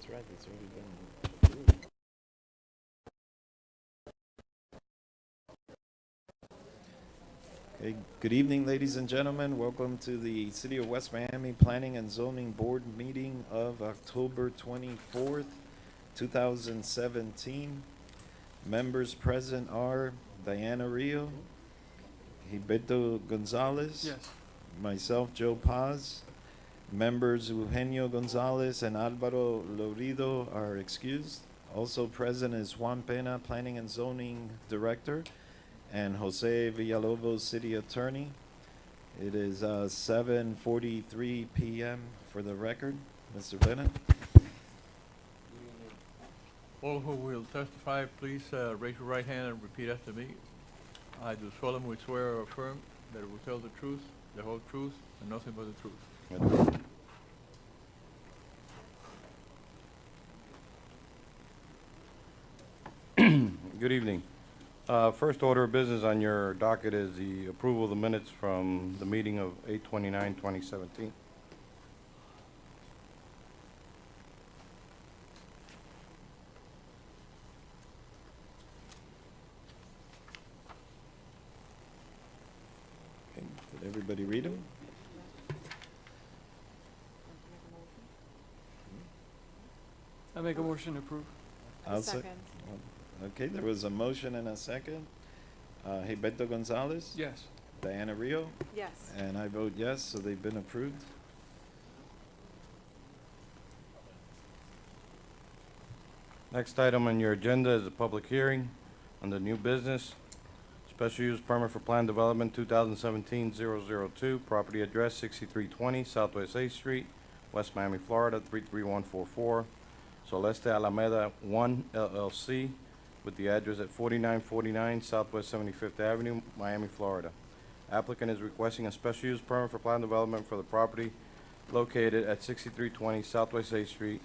That's right, it's already been approved. Okay, good evening, ladies and gentlemen. Welcome to the City of West Miami Planning and Zoning Board meeting of October 24th, 2017. Members present are Diana Rio, Gilberto Gonzalez. Yes. Myself, Joe Paz. Members Eugenio Gonzalez and Alvaro Lorido are excused. Also present is Juan Pena, Planning and Zoning Director, and Jose Villalobos, City Attorney. It is 7:43 p.m. for the record. Mr. Bennett. All who will testify, please raise your right hand and repeat after me. I do solemnly swear or affirm that I will tell the truth, the whole truth, and nothing but the truth. Good evening. First order of business on your docket is the approval of the minutes from the meeting of 8/29/2017. Okay, did everybody read them? I make a motion to approve. I'll sec- Okay, there was a motion and a second. Gilberto Gonzalez? Yes. Diana Rio? Yes. And I vote yes, so they've been approved. Next item on your agenda is a public hearing on the new business. Special use permit for planned development 2017-002, property address 6320 Southwest 8th Street, West Miami, Florida 33144. Celeste Alameda 1 LLC with the address at 4949 Southwest 75th Avenue, Miami, Florida. Applicant is requesting a special use permit for planned development for the property located at 6320 Southwest 8th Street,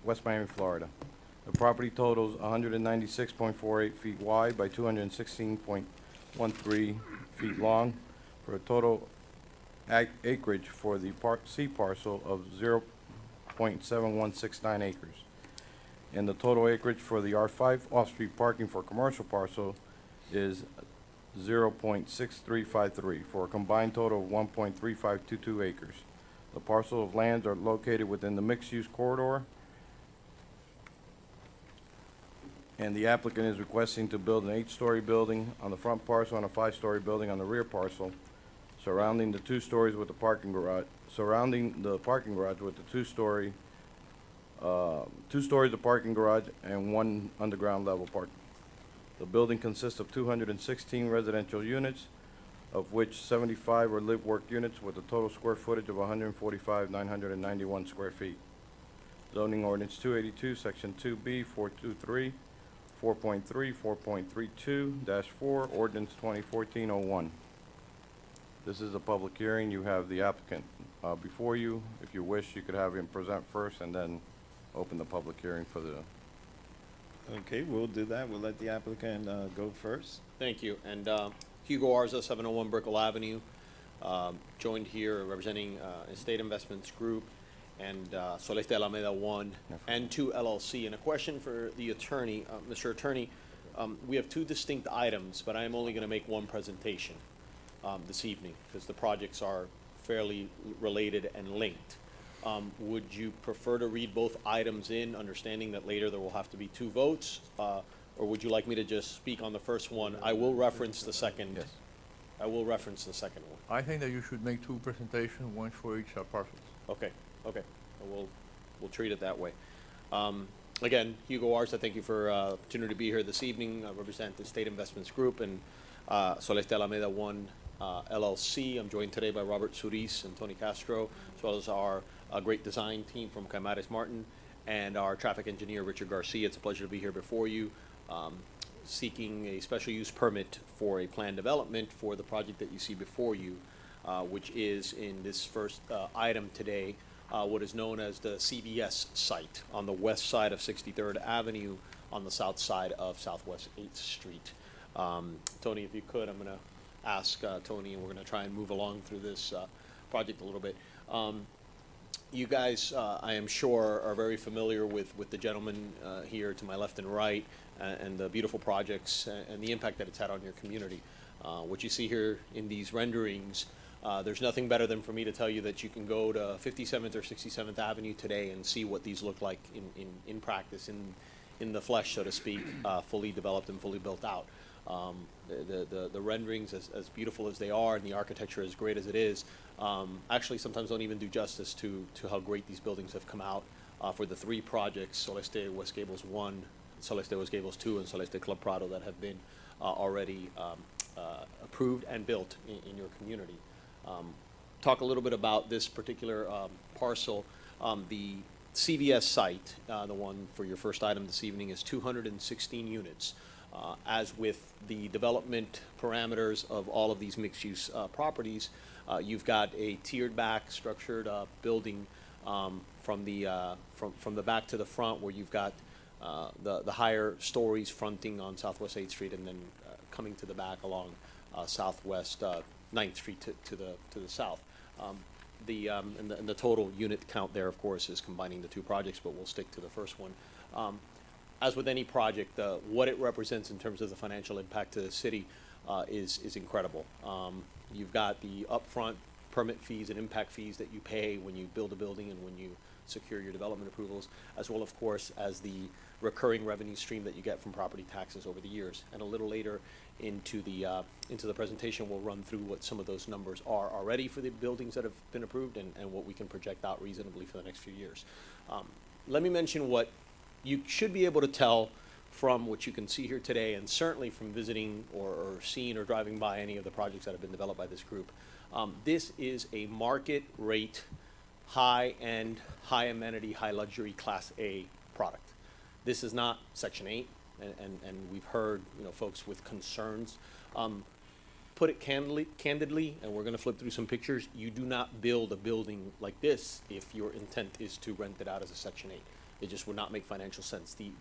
West Miami, Florida. The property totals 196.48 feet wide by 216.13 feet long for a total acreage for the Part C parcel of 0.7169 acres. And the total acreage for the R5 off-street parking for commercial parcel is 0.6353 for a combined total of 1.3522 acres. The parcel of lands are located within the mixed-use corridor, and the applicant is requesting to build an 8-story building on the front parcel and a 5-story building on the rear parcel, surrounding the 2 stories with the parking garage, with the 2-story, 2 stories of parking garage and 1 underground level parking. The building consists of 216 residential units, of which 75 are live-work units with a total square footage of 145,991 square feet. Zoning ordinance 282, section 2B, 423, 4.3, 4.32-4, ordinance 2014-01. This is a public hearing. You have the applicant before you. If you wish, you could have him present first and then open the public hearing for the... Okay, we'll do that. We'll let the applicant go first. Thank you. And Hugo Arza, 701 Brickell Avenue, joined here representing Estate Investments Group and Celeste Alameda 1 and 2 LLC. And a question for the attorney. Mr. Attorney, we have 2 distinct items, but I am only going to make one presentation this evening because the projects are fairly related and linked. Would you prefer to read both items in, understanding that later there will have to be 2 votes? Or would you like me to just speak on the first one? I will reference the second. Yes. I will reference the second one. I think that you should make 2 presentations, one for each parcels. Okay, okay. We'll treat it that way. Again, Hugo Arza, thank you for opportunity to be here this evening. I represent the State Investments Group and Celeste Alameda 1 LLC. I'm joined today by Robert Solis and Tony Castro, as well as our great design team from Caimares Martin and our traffic engineer, Richard Garcia. It's a pleasure to be here before you, seeking a special use permit for a planned development for the project that you see before you, which is in this first item today, what is known as the CVS site on the west side of 63rd Avenue on the south side of Southwest 8th Street. Tony, if you could, I'm going to ask Tony, and we're going to try and move along through this project a little bit. You guys, I am sure, are very familiar with the gentleman here to my left and right, and the beautiful projects and the impact that it's had on your community. What you see here in these renderings, there's nothing better than for me to tell you that you can go to 57th or 67th Avenue today and see what these look like in practice, in the flesh, so to speak, fully developed and fully built out. The renderings, as beautiful as they are, and the architecture as great as it is, actually sometimes don't even do justice to how great these buildings have come out for the three projects, Soleste West Gables 1, Soleste West Gables 2, and Soleste Club Prado, that have been already approved and built in your community. Talk a little bit about this particular parcel. The CVS site, the one for your first item this evening, is 216 units. As with the development parameters of all of these mixed-use properties, you've got a tiered back structured building from the back to the front, where you've got the higher stories fronting on Southwest 8th Street, and then coming to the back along Southwest 9th Street to the south. And the total unit count there, of course, is combining the two projects, but we'll stick to the first one. As with any project, what it represents in terms of the financial impact to the city is incredible. You've got the upfront permit fees and impact fees that you pay when you build a building and when you secure your development approvals, as well, of course, as the recurring revenue stream that you get from property taxes over the years. And a little later into the presentation, we'll run through what some of those numbers are already for the buildings that have been approved, and what we can project out reasonably for the next few years. Let me mention what you should be able to tell from what you can see here today, and certainly from visiting or seeing or driving by any of the projects that have been developed by this group. This is a market rate, high-end, high amenity, high luxury Class A product. This is not Section 8, and we've heard, folks with concerns. Put it candidly, and we're going to flip through some pictures. You do not build a building like this if your intent is to rent it out as a Section 8. It just would not make financial sense. The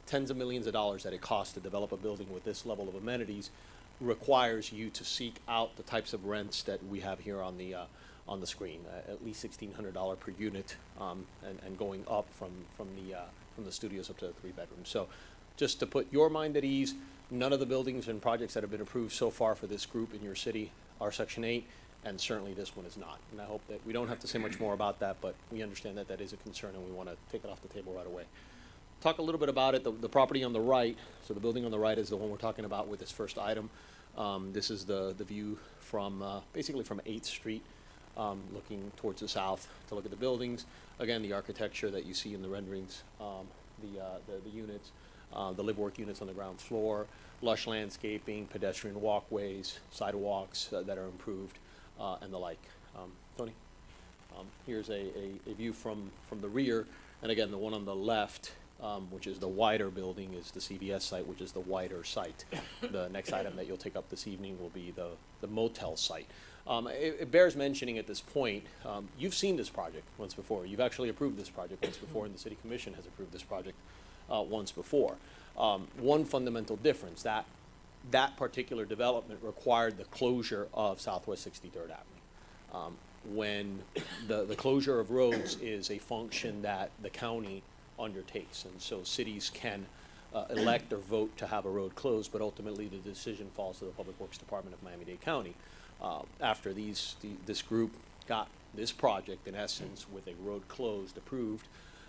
tens of millions of dollars that it costs to develop a building with this level of amenities requires you to seek out the types of rents that we have here on the screen, at least $1,600 per unit, and going up from the studios up to the 3 bedrooms. So, just to put your mind at ease, none of the buildings and projects that have been approved so far for this group in your city are Section 8, and certainly this one is not. And I hope that we don't have to say much more about that, but we understand that that is a concern, and we want to take it off the table right away. Talk a little bit about it. The property on the right, so the building on the right is the one we're talking about with this first item. This is the view from basically from 8th Street, looking towards the south to look at the buildings. Again, the architecture that you see in the renderings, the units, the live work units on the ground floor, lush landscaping, pedestrian walkways, sidewalks that are improved, and the like. Tony, here's a view from the rear, and again, the one on the left, which is the wider building, is the CVS site, which is the wider site. The next item that you'll take up this evening will be the motel site. It bears mentioning at this point, you've seen this project once before. You've actually approved this project once before, and the City Commission has approved this project once before. One fundamental difference, that particular development required the closure of Southwest 63rd Avenue. When the closure of roads is a function that the county undertakes, and so cities can elect or vote to have a road closed, but ultimately the decision falls to the Public Works Department of Miami-Dade County. After this group got this project, in essence, with a road closed approved,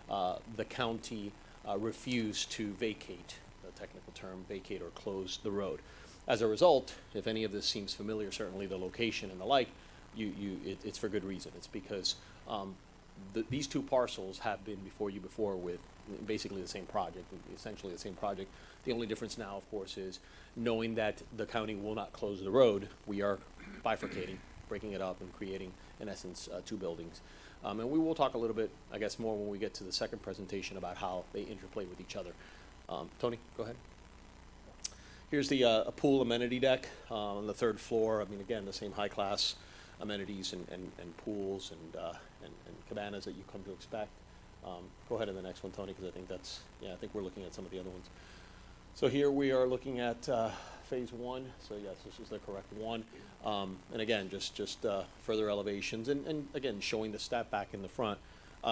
the county refused to vacate, the technical term, vacate or close the road. As a result, if any of this seems familiar, certainly the location and the like, it's for good reason. It's because these two parcels have been before you before with basically the same project, essentially the same project. The only difference now, of course, is knowing that the county will not close the road, we are bifurcating, breaking it up and creating, in essence, two buildings. And we will talk a little bit, I guess, more when we get to the second presentation about how they interplay with each other. Tony, go ahead. Here's the a pool amenity deck on the 3rd floor. I mean, again, the same high-class amenities and pools and cabanas that you come to expect. Go ahead to the next one, Tony, because I think I think we're looking at some of the other ones. So here we are looking at phase 1. So yes, this is the correct one. And again, just further elevations and again, showing the step back in the front.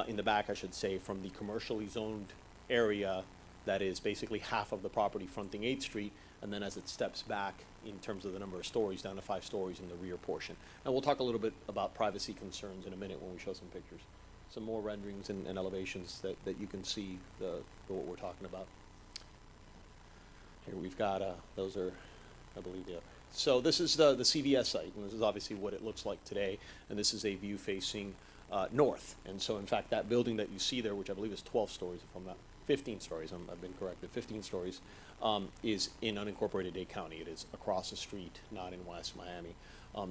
in the back, I should say, from the commercially zoned area that is basically half of the property fronting 8th Street, and then as it steps back in terms of the number of stories, down to 5 stories in the rear portion. And we'll talk a little bit about privacy concerns in a minute when we show some pictures. Some more renderings and elevations that you can see what we're talking about. Here we've got, those are, I believe, yeah. So this is the CVS site, and this is obviously what it looks like today, and this is a view facing north. And so, in fact, that building that you see there, which I believe is 12 stories, if I'm not, 15 stories, I've been corrected, 15 stories, is in unincorporated Dade County. It is across the street, not in West Miami.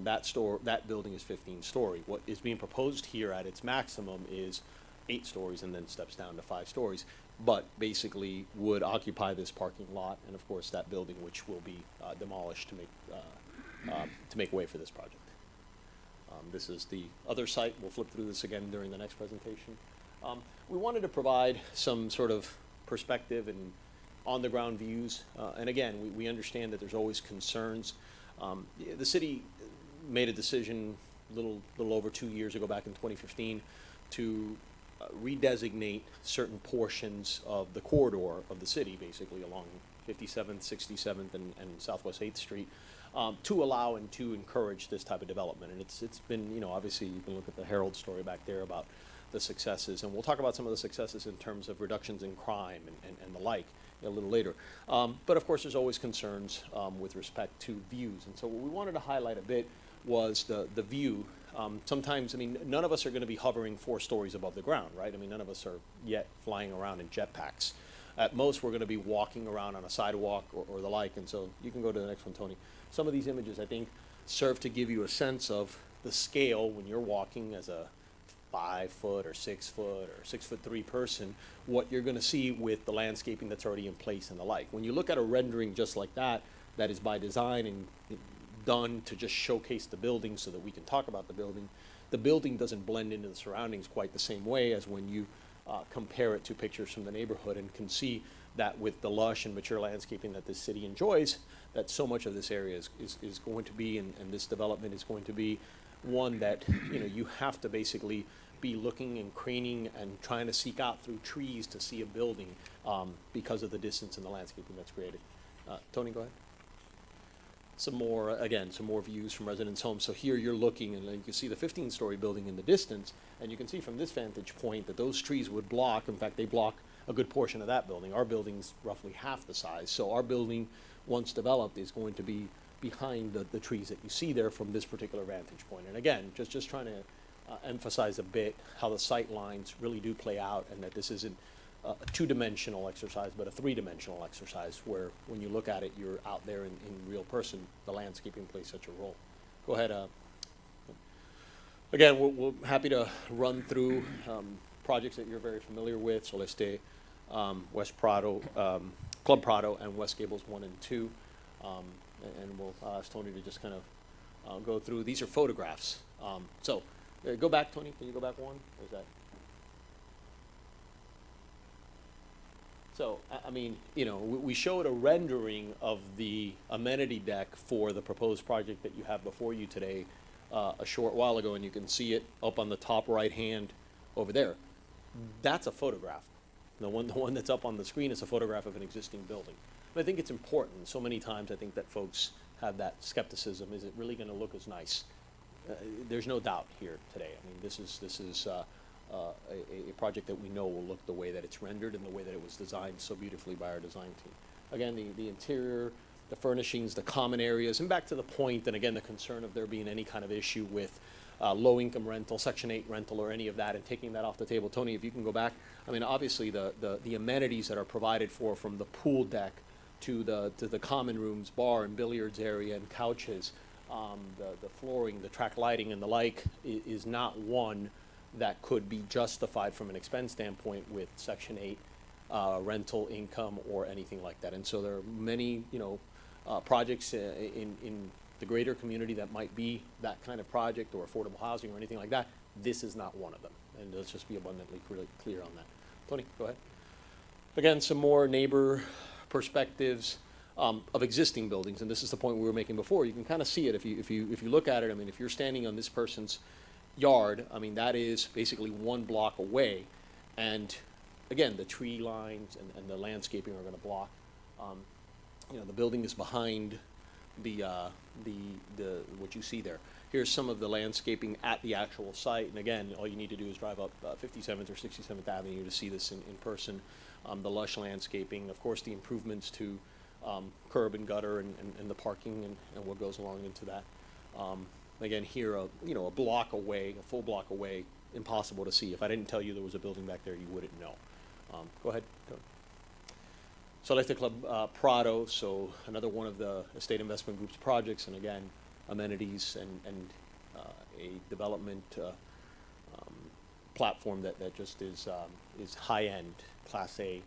That building is 15-story. What is being proposed here at its maximum is 8 stories and then steps down to 5 stories, but basically would occupy this parking lot and, of course, that building, which will be demolished to make way for this project. This is the other site. We'll flip through this again during the next presentation. We wanted to provide some sort of perspective and on-the-ground views. And again, we understand that there's always concerns. The city made a decision a little over 2 years ago, back in 2015, to redesignate certain portions of the corridor of the city, basically along 57th, 67th, and Southwest 8th Street, to allow and to encourage this type of development. And it's been, you know, obviously you can look at the Herald story back there about the successes, and we'll talk about some of the successes in terms of reductions in crime and the like a little later. But of course, there's always concerns with respect to views. And so what we wanted to highlight a bit was the view. Sometimes, I mean, none of us are going to be hovering 4 stories above the ground, right? I mean, none of us are yet flying around in jetpacks. At most, we're going to be walking around on a sidewalk or the like. And so you can go to the next one, Tony. Some of these images, I think, serve to give you a sense of the scale when you're walking as a 5-foot or 6-foot or 6'3" person, what you're going to see with the landscaping that's already in place and the like. When you look at a rendering just like that, that is by design and done to just showcase the building so that we can talk about the building doesn't blend into the surroundings quite the same way as when you compare it to pictures from the neighborhood, and can see that with the lush and mature landscaping that this city enjoys, that so much of this area is going to be, and this development is going to be one that, you know, you have to basically be looking and craning and trying to seek out through trees to see a building because of the distance and the landscaping that's created. Tony, go ahead. Some more views from residents' homes. So here you're looking, and you can see the 15-story building in the distance, and you can see from this vantage point that those trees would block. In fact, they block a good portion of that building. Our building's roughly half the size. So our building, once developed, is going to be behind the trees that you see there from this particular vantage point. And again, just trying to emphasize a bit how the sight lines really do play out, and that this isn't a 2-dimensional exercise, but a 3-dimensional exercise, where when you look at it, you're out there in real person. The landscaping plays such a role. Go ahead. Again, we're happy to run through projects that you're very familiar with: Soleste, West Prado, Club Prado, and West Gables 1 and 2. And we'll ask Tony to just kind of go through. These are photographs. Go back, Tony. Can you go back one? Or is that? So, I mean, you know, we showed a rendering of the amenity deck for the proposed project that you have before you today a short while ago, and you can see it up on the top right hand over there. That's a photograph. The one that's up on the screen is a photograph of an existing building. But I think it's important. So many times I think that folks have that skepticism. Is it really going to look as nice? There's no doubt here today. I mean, this is a project that we know will look the way that it's rendered and the way that it was designed so beautifully by our design team. Again, the interior, the furnishings, the common areas, and back to the point, and again, the concern of there being any kind of issue with low-income rental, Section 8 rental, or any of that, and taking that off the table. Tony, if you can go back. I mean, obviously, the amenities that are provided for, from the pool deck to the common rooms, bar and billiards area, and couches, the flooring, the track lighting, and the like, is not one that could be justified from an expense standpoint with Section 8 rental income or anything like that. And so there are many, you know, projects in the greater community that might be that kind of project, or affordable housing or anything like that. This is not one of them. And let's just be abundantly clear on that. Tony, go ahead. Again, some more neighbor perspectives of existing buildings, and this is the point we were making before. You can kind of see it if you look at it. I mean, if you're standing on this person's yard, I mean, that is basically 1 block away. And again, the tree lines and the landscaping are gonna block. You know, the building is behind the what you see there. Here's some of the landscaping at the actual site, and again, all you need to do is drive up 57th or 67th Avenue to see this in person. The lush landscaping, of course, the improvements to curb and gutter and the parking and what goes along into that. Again, here, you know, a block away, a full block away, impossible to see. If I didn't tell you there was a building back there, you wouldn't know. Go ahead, Tony. Celeste Club Prado, so another one of the Estate Investment Group's projects, and again, amenities and a development platform that just is high-end, Class A.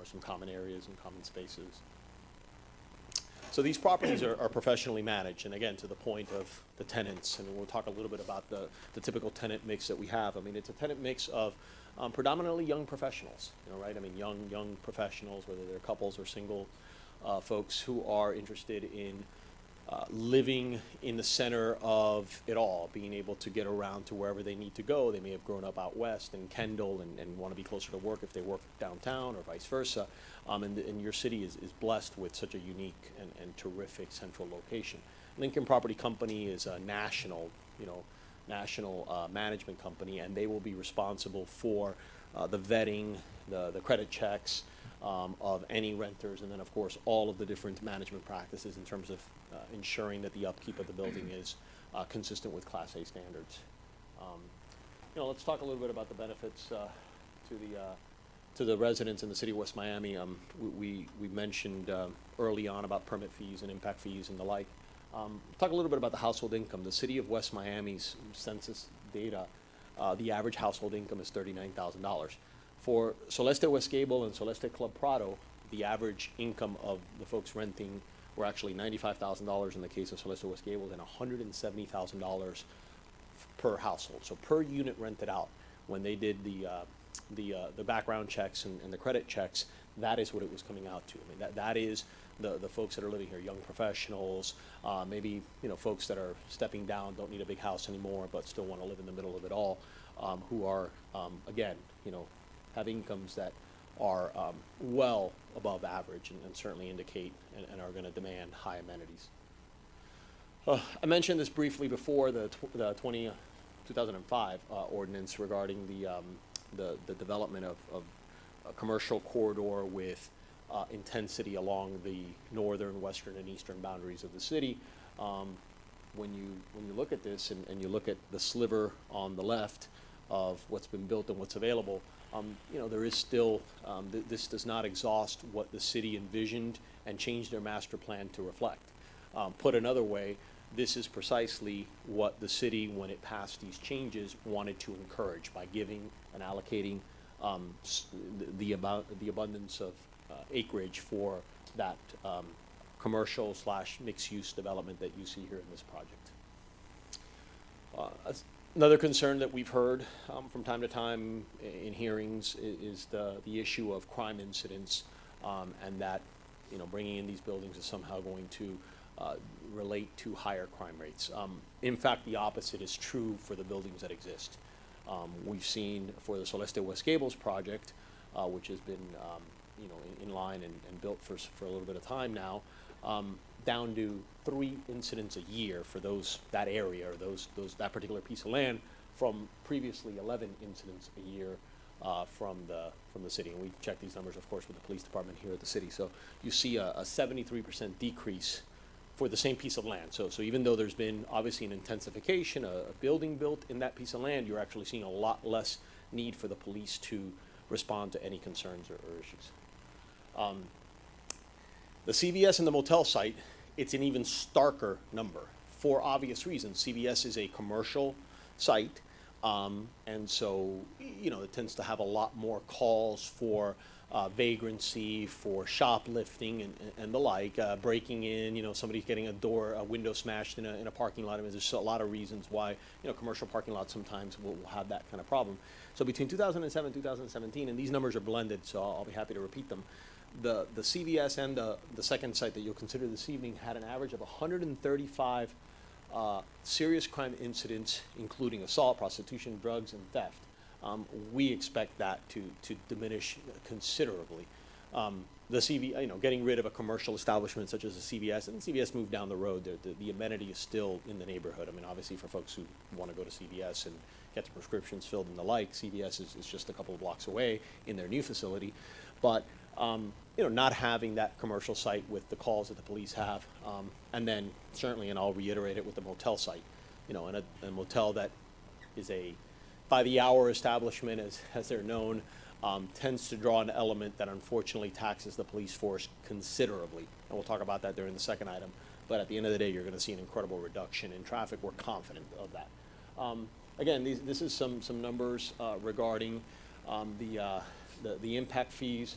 Some common areas and common spaces. So these properties are professionally managed, and again, to the point of the tenants, and we'll talk a little bit about the typical tenant mix that we have. I mean, it's a tenant mix of predominantly young professionals, you know, right? I mean, young professionals, whether they're couples or single folks who are interested in living in the center of it all, being able to get around to wherever they need to go. They may have grown up out west in Kendall and want to be closer to work if they work downtown or vice versa. And your city is blessed with such a unique and terrific central location. Lincoln Property Company is a national management company, and they will be responsible for the vetting, the credit checks of any renters, and then of course all of the different management practices in terms of ensuring that the upkeep of the building is consistent with Class A standards. You know, let's talk a little bit about the benefits to the residents in the city of West Miami. We mentioned early on about permit fees and impact fees and the like. Talk a little bit about the household income. The city of West Miami's census data, the average household income is $39,000. For Celeste West Gable and Celeste Club Prado, the average income of the folks renting were actually $95,000 in the case of Celeste West Gable and $170,000 per household. So per unit rented out. When they did the background checks and the credit checks, that is what it was coming out to. I mean, that is the folks that are living here, young professionals, maybe, you know, folks that are stepping down, don't need a big house anymore, but still want to live in the middle of it all, who are, again, you know, have incomes that are well above average and certainly indicate and are going to demand high amenities. I mentioned this briefly before, the 2005 ordinance regarding the development of a commercial corridor with intensity along the northern, western, and eastern boundaries of the city. When you look at this and you look at the sliver on the left of what's been built and what's available, you know, there is still, this does not exhaust what the city envisioned and changed their master plan to reflect. Put another way, this is precisely what the city, when it passed these changes, wanted to encourage by giving and allocating the abundance of acreage for that commercial / mixed-use development that you see here in this project. Another concern that we've heard from time to time in hearings is the issue of crime incidents, and that, you know, bringing in these buildings is somehow going to relate to higher crime rates. In fact, the opposite is true for the buildings that exist. We've seen for the Celeste West Gables project, which has been you know, in line and built for a little bit of time now, down to 3 incidents a year for that area or that particular piece of land, from previously 11 incidents a year from the city. And we check these numbers, of course, with the police department here at the city. So you see a 73% decrease for the same piece of land. So even though there's been obviously an intensification, a building built in that piece of land, you're actually seeing a lot less need for the police to respond to any concerns or issues. The CVS and the motel site, it's an even starker number for obvious reasons. CVS is a commercial site, and so, you know, it tends to have a lot more calls for vagrancy, for shoplifting and the like, breaking in, you know, somebody's getting a window smashed in a parking lot. I mean, there's a lot of reasons why, you know, commercial parking lots sometimes will have that kind of problem. So between 2007 and 2017, and these numbers are blended, so I'll be happy to repeat them, the CVS and the second site that you'll consider this evening had an average of 135 serious crime incidents, including assault, prostitution, drugs, and theft, we expect that to diminish considerably. The getting rid of a commercial establishment such as a CVS, and CVS moved down the road, the amenity is still in the neighborhood. I mean, obviously for folks who want to go to CVS and get their prescriptions filled and the like, CVS is just a couple of blocks away in their new facility. But, not having that commercial site with the calls that the police have, and then certainly, and I'll reiterate it with the motel site, and a motel that is a by-the-hour establishment, as they're known, tends to draw an element that unfortunately taxes the police force considerably. And we'll talk about that during the second item. But at the end of the day, you're going to see an incredible reduction in traffic. We're confident of that. Again, this is some numbers regarding the impact fees,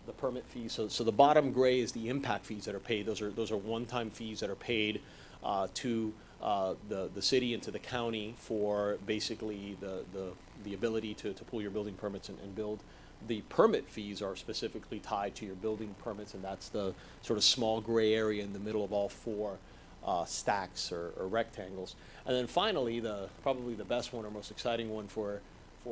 the permit fees. So the bottom gray is the impact fees that are paid. Those are one-time fees that are paid to the city and to the county for basically the ability to pull your building permits and build. The permit fees are specifically tied to your building permits, and that's the sort of small gray area in the middle of all four stacks or rectangles. And then finally, probably the best one or most exciting one for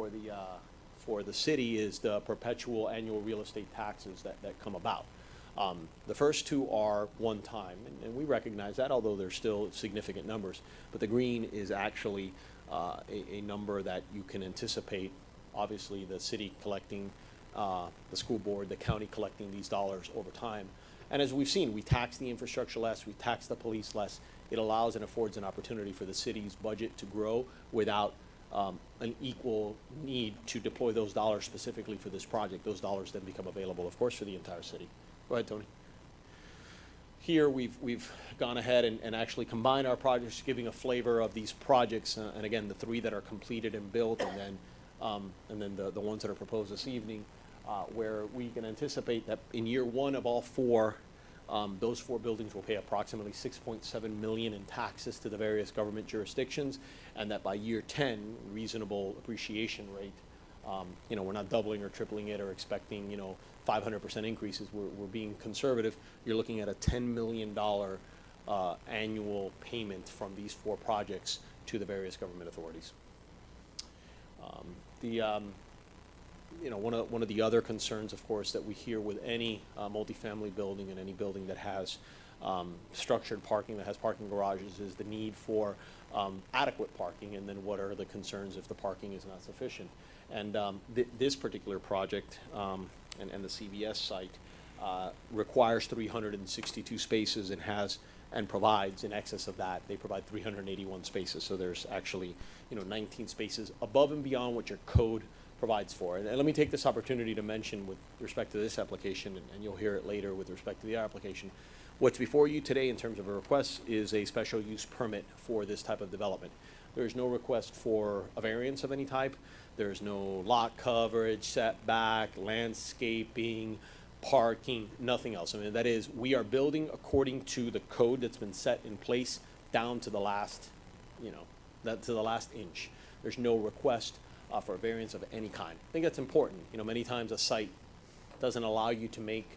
the city is the perpetual annual real estate taxes that come about. The first two are one time, and we recognize that, although they're still significant numbers. But the green is actually a number that you can anticipate. Obviously, the city collecting, the school board, the county collecting these dollars over time. And as we've seen, we tax the infrastructure less, we tax the police less. It allows and affords an opportunity for the city's budget to grow without an equal need to deploy those dollars specifically for this project. Those dollars then become available, of course, for the entire city. Go ahead, Tony. Here we've gone ahead and actually combined our projects, giving a flavor of these projects, and again, the three that are completed and built, and then the ones that are proposed this evening, where we can anticipate that in year one of all four, those four buildings will pay approximately $6.7 million in taxes to the various government jurisdictions, and that by year 10, reasonable appreciation rate, we're not doubling or tripling it or expecting, 500% increases. We're being conservative. You're looking at a $10 million annual payment from these four projects to the various government authorities. One of the other concerns, of course, that we hear with any multifamily building and any building that has structured parking, that has parking garages, is the need for adequate parking, and then what are the concerns if the parking is not sufficient. And this particular project and the CVS site requires 362 spaces and provides in excess of that. They provide 381 spaces, so there's actually 19 spaces above and beyond what your code provides for. And let me take this opportunity to mention with respect to this application, and you'll hear it later with respect to the application, what's before you today in terms of a request is a special use permit for this type of development. There's no request for a variance of any type. There's no lot coverage, setback, landscaping, parking, nothing else. I mean, that is, we are building according to the code that's been set in place down to the last, to the last inch. There's no request for a variance of any kind. I think that's important. Many times a site doesn't allow you to make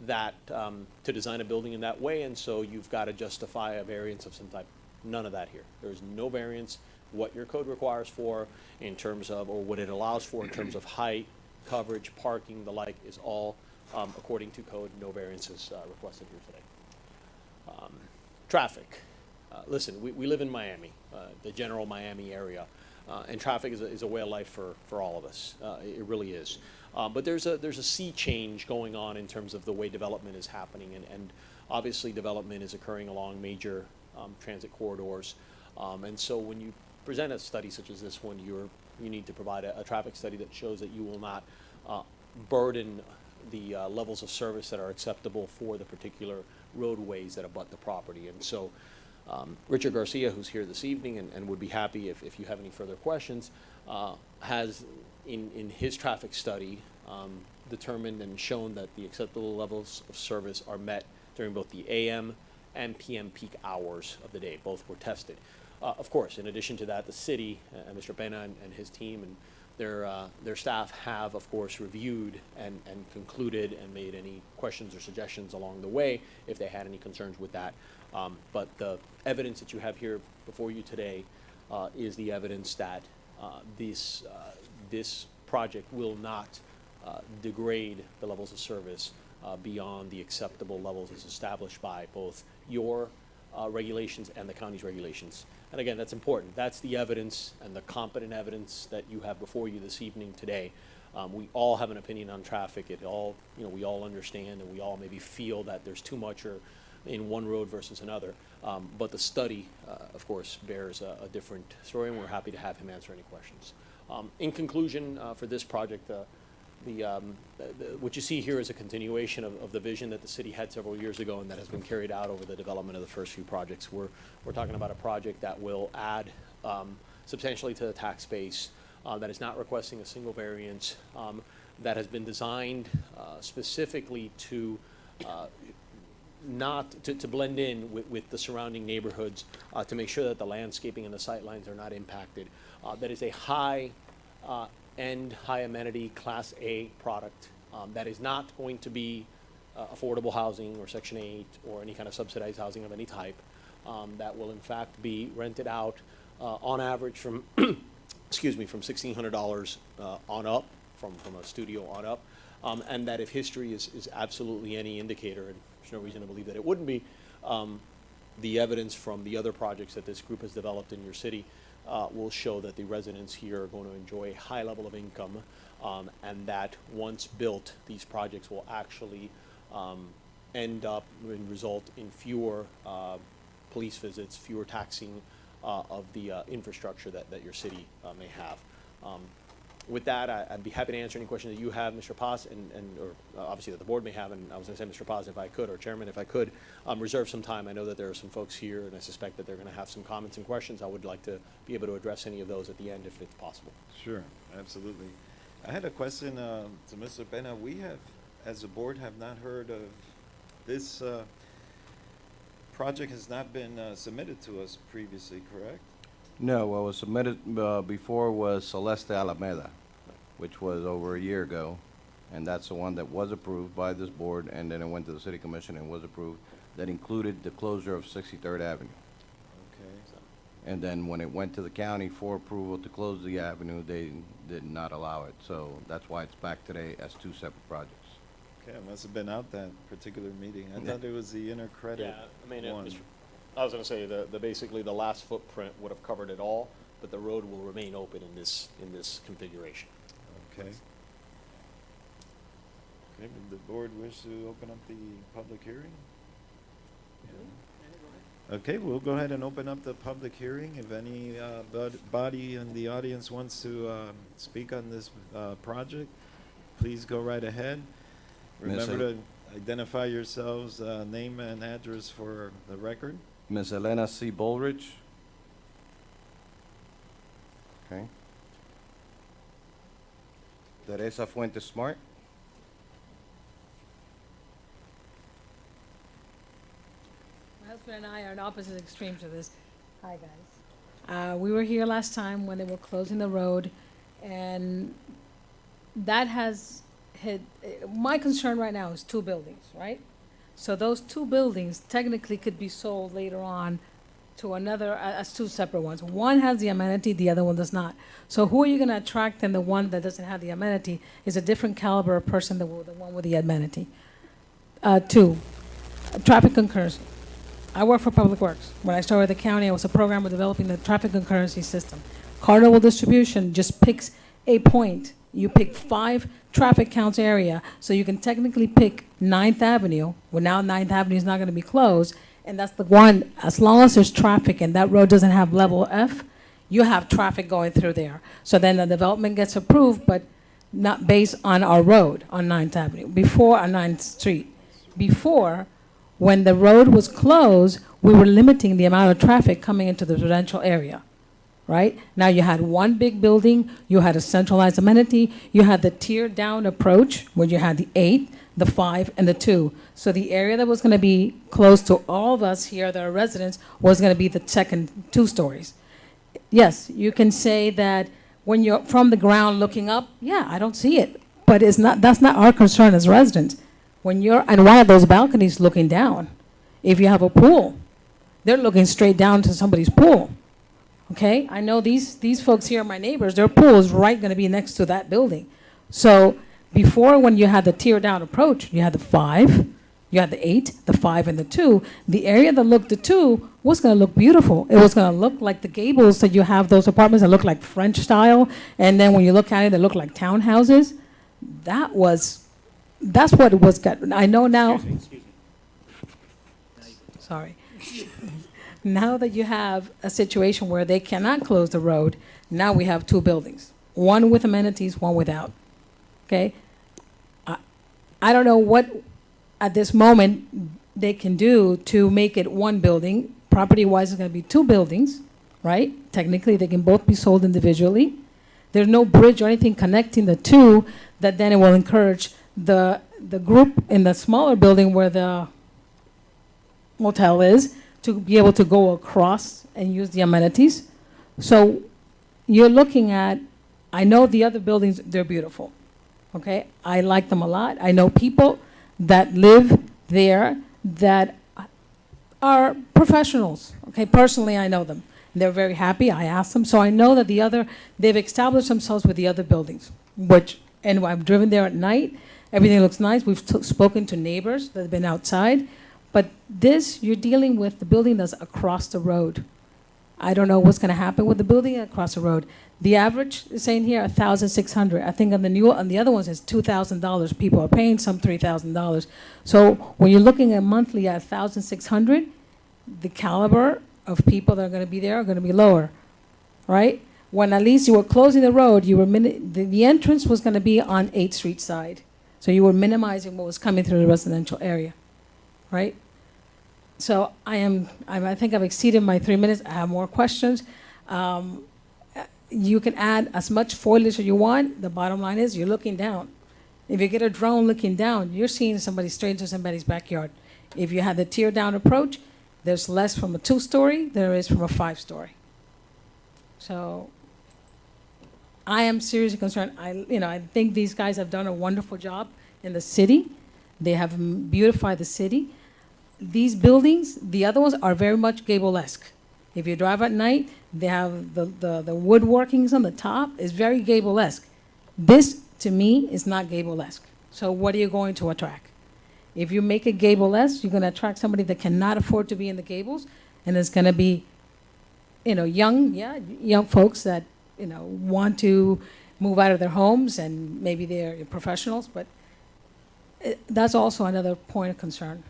that, to design a building in that way, and so you've got to justify a variance of some type. None of that here. There's no variance. What your code requires for in terms of, or what it allows for in terms of height, coverage, parking, the like, is all according to code. No variances requested here today. Traffic. Listen, we live in Miami, the general Miami area, and traffic is a way of life for all of us. It really is. But there's a sea change going on in terms of the way development is happening, and obviously development is occurring along major transit corridors. And so when you present a study such as this one, you need to provide a traffic study that shows that you will not burden the levels of service that are acceptable for the particular roadways that abut the property. And so Richard Garcia, who's here this evening and would be happy if you have any further questions, has in his traffic study determined and shown that the acceptable levels of service are met during both the AM and PM peak hours of the day. Both were tested. Of course, in addition to that, the city, Mr. Pena and his team, and their staff have, of course, reviewed and concluded and made any questions or suggestions along the way if they had any concerns with that. But the evidence that you have here before you today is the evidence that this project will not degrade the levels of service beyond the acceptable levels as established by both your regulations and the county's regulations. And again, that's important. That's the evidence and the competent evidence that you have before you this evening today. We all have an opinion on traffic. We all understand, and we all maybe feel that there's too much or in one road versus another. But the study, of course, bears a different story, and we're happy to have him answer any questions. In conclusion, for this project, what you see here is a continuation of the vision that the city had several years ago and that has been carried out over the development of the first few projects. We're talking about a project that will add substantially to the tax base, that is not requesting a single variance, that has been designed specifically to to blend in with the surrounding neighborhoods, to make sure that the landscaping and the sight lines are not impacted. That is a high-end, high amenity, Class A product that is not going to be affordable housing or Section 8 or any kind of subsidized housing of any type. That will in fact be rented out on average from, excuse me, from $1,600 on up, from a studio on up. And that if history is absolutely any indicator, and there's no reason to believe that it wouldn't be, the evidence from the other projects that this group has developed in your city will show that the residents here are going to enjoy a high level of income, and that once built, these projects will actually end up and result in fewer police visits, fewer taxing of the infrastructure that your city may have. With that, I'd be happy to answer any questions that you have, Mr. Paz, or obviously that the board may have, and I was going to say, Mr. Paz, if I could, or Chairman, if I could, reserve some time. I know that there are some folks here, and I suspect that they're going to have some comments and questions. I would like to be able to address any of those at the end if it's possible. Sure, absolutely. I had a question to Mr. Pena. We have, as a board, have not heard of this project has not been submitted to us previously, correct? No, what was submitted before was Celeste Alameda, which was over a year ago, and that's the one that was approved by this board, and then it went to the city commission and was approved. That included the closure of 63rd Avenue. Okay. And then when it went to the county for approval to close the avenue, they did not allow it. So that's why it's back today as two separate projects. Okay, I must have been out that particular meeting. I thought it was the intercredit Yeah, I mean, one. I was going to say basically the last footprint would have covered it all, but the road will remain open in this configuration. Okay. Okay, would the board wish to open up the public hearing? Yeah. Okay, we'll go ahead and open up the public hearing. If any body in the audience wants to speak on this project, please go right ahead. Remember to identify yourselves, name and address for the record. Ms. Elena C. Bullrich. Okay. Teresa Fuentes Smart. My husband and I are on opposite extremes of this. Hi, guys. We were here last time when they were closing the road, and that has hit. My concern right now is two buildings, right? So those two buildings technically could be sold later on to another, as two separate ones. One has the amenity, the other one does not. So who are you going to attract? And the one that doesn't have the amenity is a different caliber of person than the one with the amenity. Two, traffic concurrency. I work for Public Works. When I started with the county, I was a programmer developing the traffic concurrency system. Cardinal Distribution just picks a point. You pick 5 traffic counts area, so you can technically pick 9th Avenue. Well, now 9th Avenue is not going to be closed, and that's the one, as long as there's traffic and that road doesn't have level F, you have traffic going through there. So then the development gets approved, but not based on our road on 9th Avenue, before on 9th Street. Before, when the road was closed, we were limiting the amount of traffic coming into the residential area. Right? Now you had one big building, you had a centralized amenity, you had the tiered down approach where you had the 8, the 5, and the 2. So the area that was going to be close to all of us here that are residents was going to be the second 2 stories. Yes, you can say that When you're from the ground looking up, yeah, I don't see it. But it's not, that's not our concern as residents. When you're on one of those balconies looking down, if you have a pool, they're looking straight down to somebody's pool. Okay? I know these folks here are my neighbors, their pool is right gonna be next to that building. So before, when you had the tear down approach, you had the 5, you had the 8, the 5, and the 2. The area that looked the 2 was going to look beautiful. It was going to look like the gables that you have, those apartments that look like French style, and then when you look at it, they look like townhouses. That's what it was. I know now. Sorry. Now that you have a situation where they cannot close the road, now we have 2 buildings, one with amenities, one without. Okay? I don't know what, at this moment, they can do to make it 1 building. Property-wise, it's going to be 2 buildings, right? Technically, they can both be sold individually. There's no bridge or anything connecting the 2 that then it will encourage the group in the smaller building where the motel is to be able to go across and use the amenities. So you're looking at, I know the other buildings, they're beautiful. Okay, I like them a lot. I know people that live there that are professionals. Okay, personally, I know them. They're very happy. I asked them, so I know that they've established themselves with the other buildings. And I've driven there at night. Everything looks nice. We've spoken to neighbors that have been outside, but this, you're dealing with the building that's across the road. I don't know what's going to happen with the building across the road. The average is saying here $1,600. I think on the other ones it's $2,000. People are paying some $3,000. So when you're looking at monthly at $1,600, the caliber of people that are going to be there are going to be lower, right? When at least you were closing the road, the entrance was going to be on 8th Street side, so you were minimizing what was coming through the residential area, right? So I think I've exceeded my 3 minutes. I have more questions. You can add as much foliage as you want. The bottom line is you're looking down. If you get a drone looking down, you're seeing somebody straight into somebody's backyard. If you have the tear down approach, there's less from a 2-story than there is from a 5-story. So I am seriously concerned. I think these guys have done a wonderful job in the city. They have beautified the city. These buildings, the other ones, are very much gable-esque. If you drive at night, they have the woodworkings on the top. It's very gable-esque. This, to me, is not gable-esque. So what are you going to attract? If you make it gable-esque, you're going to attract somebody that cannot afford to be in the gables, and it's going to be, young folks that, want to move out of their homes, and maybe they're professionals, but that's also another point of concern.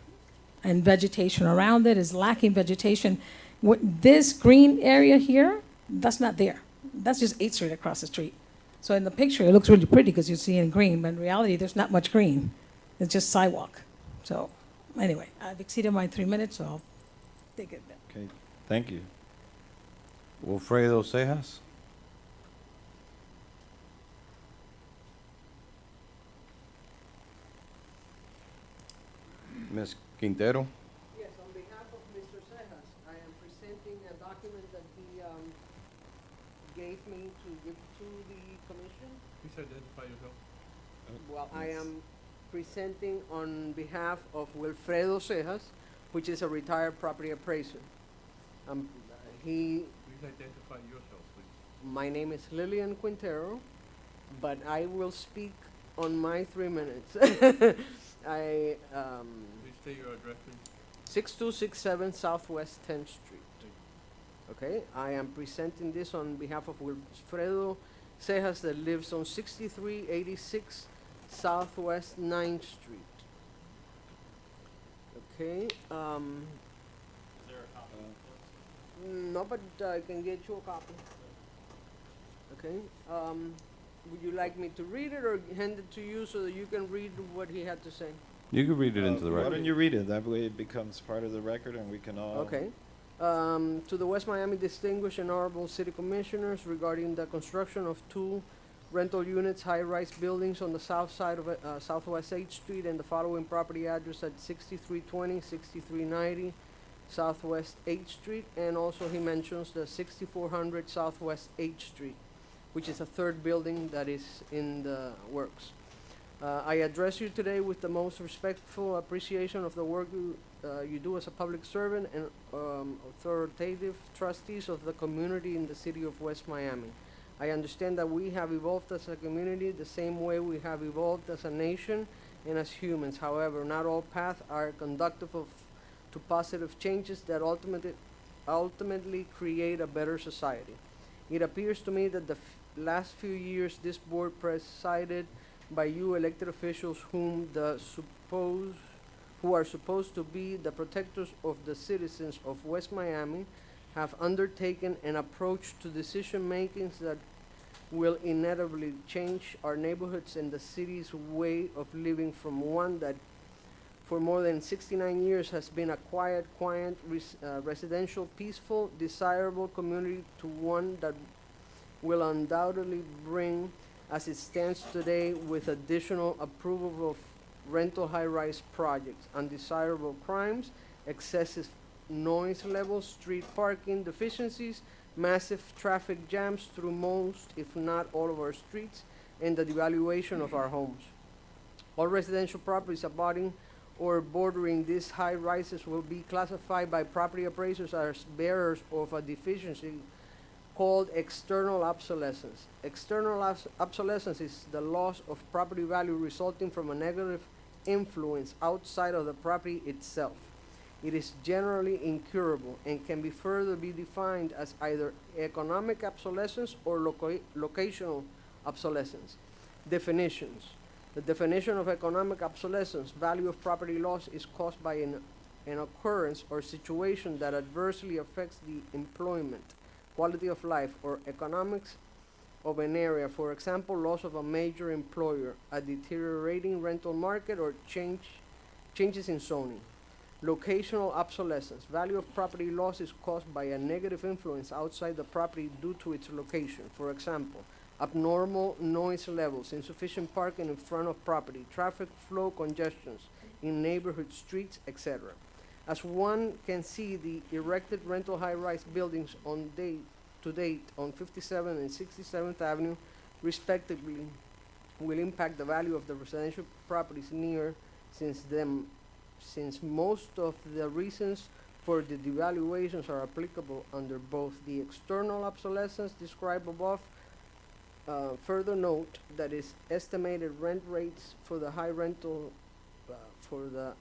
And vegetation around it is lacking vegetation. This green area here, that's not there. That's just 8th Street across the street. So in the picture, it looks really pretty because you see it in green, but in reality, there's not much green. It's just sidewalk. So anyway, I've exceeded my 3 minutes, so I'll take it back. Okay, thank you. Wilfredo Cejas. Ms. Quintero. Yes, on behalf of Mr. Cejas, I am presenting a document that he gave me to give to the commission. Please identify yourself. Well, I am presenting on behalf of Wilfredo Cejas, which is a retired property appraiser. Please identify yourself, please. My name is Lillian Quintero, but I will speak on my 3 minutes. Please state your address, please. 6267 Southwest 10th Street. Okay, I am presenting this on behalf of Wilfredo Cejas that lives on 6386 Southwest 9th Street. Okay, Is there a copy? no, but I can get you a copy. Okay, would you like me to read it or hand it to you so that you can read what he had to say? You can read it into the Why record. don't you read it? That way it becomes part of the record and we can all. Okay. To the West Miami Distinguished and Honorable City Commissioners regarding the construction of 2 rental units, high-rise buildings on the south side of Southwest 8th Street and the following property address at 6320, 6390 Southwest 8th Street, and also he mentions the 6400 Southwest 8th Street. which is a third building that is in the works. I address you today with the most respectful appreciation of the work you do as a public servant and authoritative trustees of the community in the city of West Miami. I understand that we have evolved as a community the same way we have evolved as a nation and as humans. However, not all paths are conducive to positive changes that ultimately create a better society. It appears to me that the last few years this board presided by you elected officials who are supposed to be the protectors of the citizens of West Miami have undertaken an approach to decision makings that will inevitably change our neighborhoods and the city's way of living from one that for more than 69 years has been a quiet, residential, peaceful, desirable community to one that will undoubtedly bring, as it stands today, with additional approval of rental high-rise projects, undesirable crimes, excessive noise levels, street parking deficiencies, massive traffic jams through most, if not all of our streets, and the devaluation of our homes. All residential properties abutting or bordering these high rises will be classified by property appraisers as bearers of a deficiency called external obsolescence. External obsolescence is the loss of property value resulting from a negative influence outside of the property itself. It is generally incurable and can be further be defined as either economic obsolescence or locational obsolescence. Definitions. The definition of economic obsolescence, value of property loss, is caused by an occurrence or situation that adversely affects the employment, quality of life, or economics of an area. For example, loss of a major employer, a deteriorating rental market, or changes in zoning. Locational obsolescence. Value of property loss is caused by a negative influence outside the property due to its location. For example, abnormal noise levels, insufficient parking in front of property, traffic flow congestions in neighborhood streets, etc. As one can see, the erected rental high-rise buildings to date on 57th and 67th Avenue, respectively, will impact the value of the residential properties near, since most of the reasons for the devaluations are applicable under both the external obsolescence described above. Further note that is estimated rent rates for the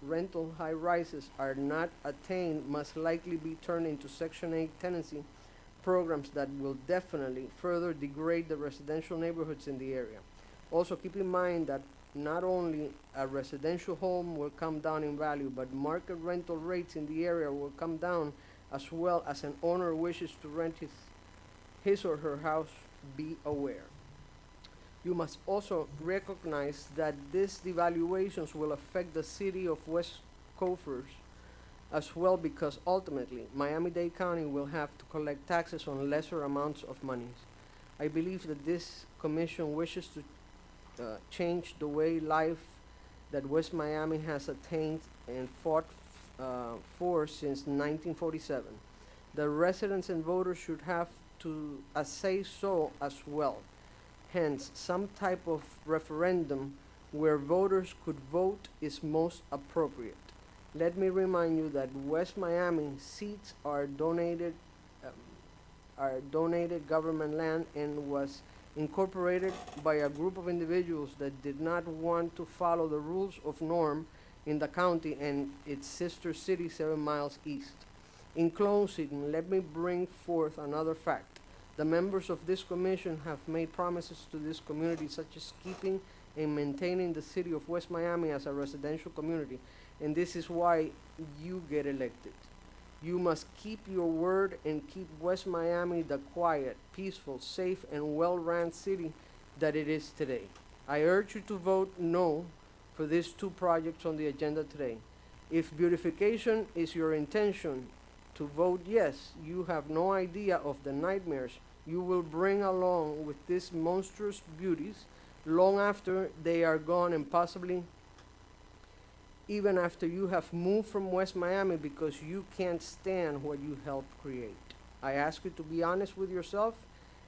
rental high rises are not attained must likely be turned into Section 8 tenancy programs that will definitely further degrade the residential neighborhoods in the area. Also keep in mind that not only a residential home will come down in value, but market rental rates in the area will come down, as well as an owner wishes to rent his or her house. Be aware. You must also recognize that these devaluations will affect the city of West Coffers as well, because ultimately Miami-Dade County will have to collect taxes on lesser amounts of monies. I believe that this commission wishes to change the way life that West Miami has attained and fought for since 1947. The residents and voters should have to say so as well. Hence, some type of referendum where voters could vote is most appropriate. Let me remind you that West Miami seats are donated government land and was incorporated by a group of individuals that did not want to follow the rules of norm in the county and its sister city 7 miles east. In closing, let me bring forth another fact. The members of this commission have made promises to this community, such as keeping and maintaining the city of West Miami as a residential community, and this is why you get elected. You must keep your word and keep West Miami the quiet, peaceful, safe, and well-run city that it is today. I urge you to vote no for these two projects on the agenda today. If beautification is your intention, to vote yes. You have no idea of the nightmares you will bring along with these monstrous beauties long after they are gone, and possibly even after you have moved from West Miami, because you can't stand what you helped create. I ask you to be honest with yourself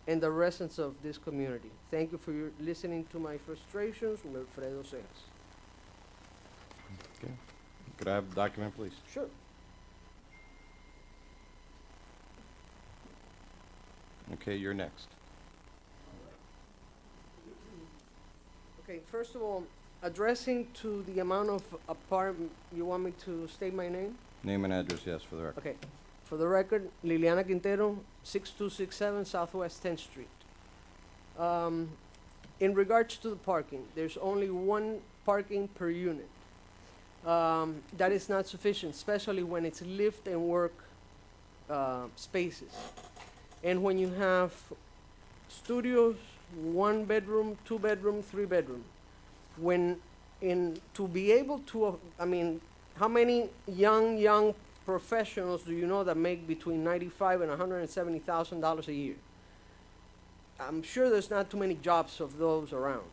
and the residents of this community. Thank you for your listening to my frustrations, Wilfredo Seas. Could I have the document, please? Sure. Okay, you're next. Okay, first of all, addressing to the amount of apartment, you want me to state my name? Name and address, yes, for the record. Okay, for the record, Liliana Quintero, 6267 Southwest 10th Street. In regards to the parking, there's only one parking per unit. That is not sufficient, especially when it's lift and work spaces. And when you have studios, 1 bedroom, 2 bedroom, 3 bedroom. To be able to, I mean, how many young professionals do you know that make between $95,000 and $170,000 a year? I'm sure there's not too many jobs of those around.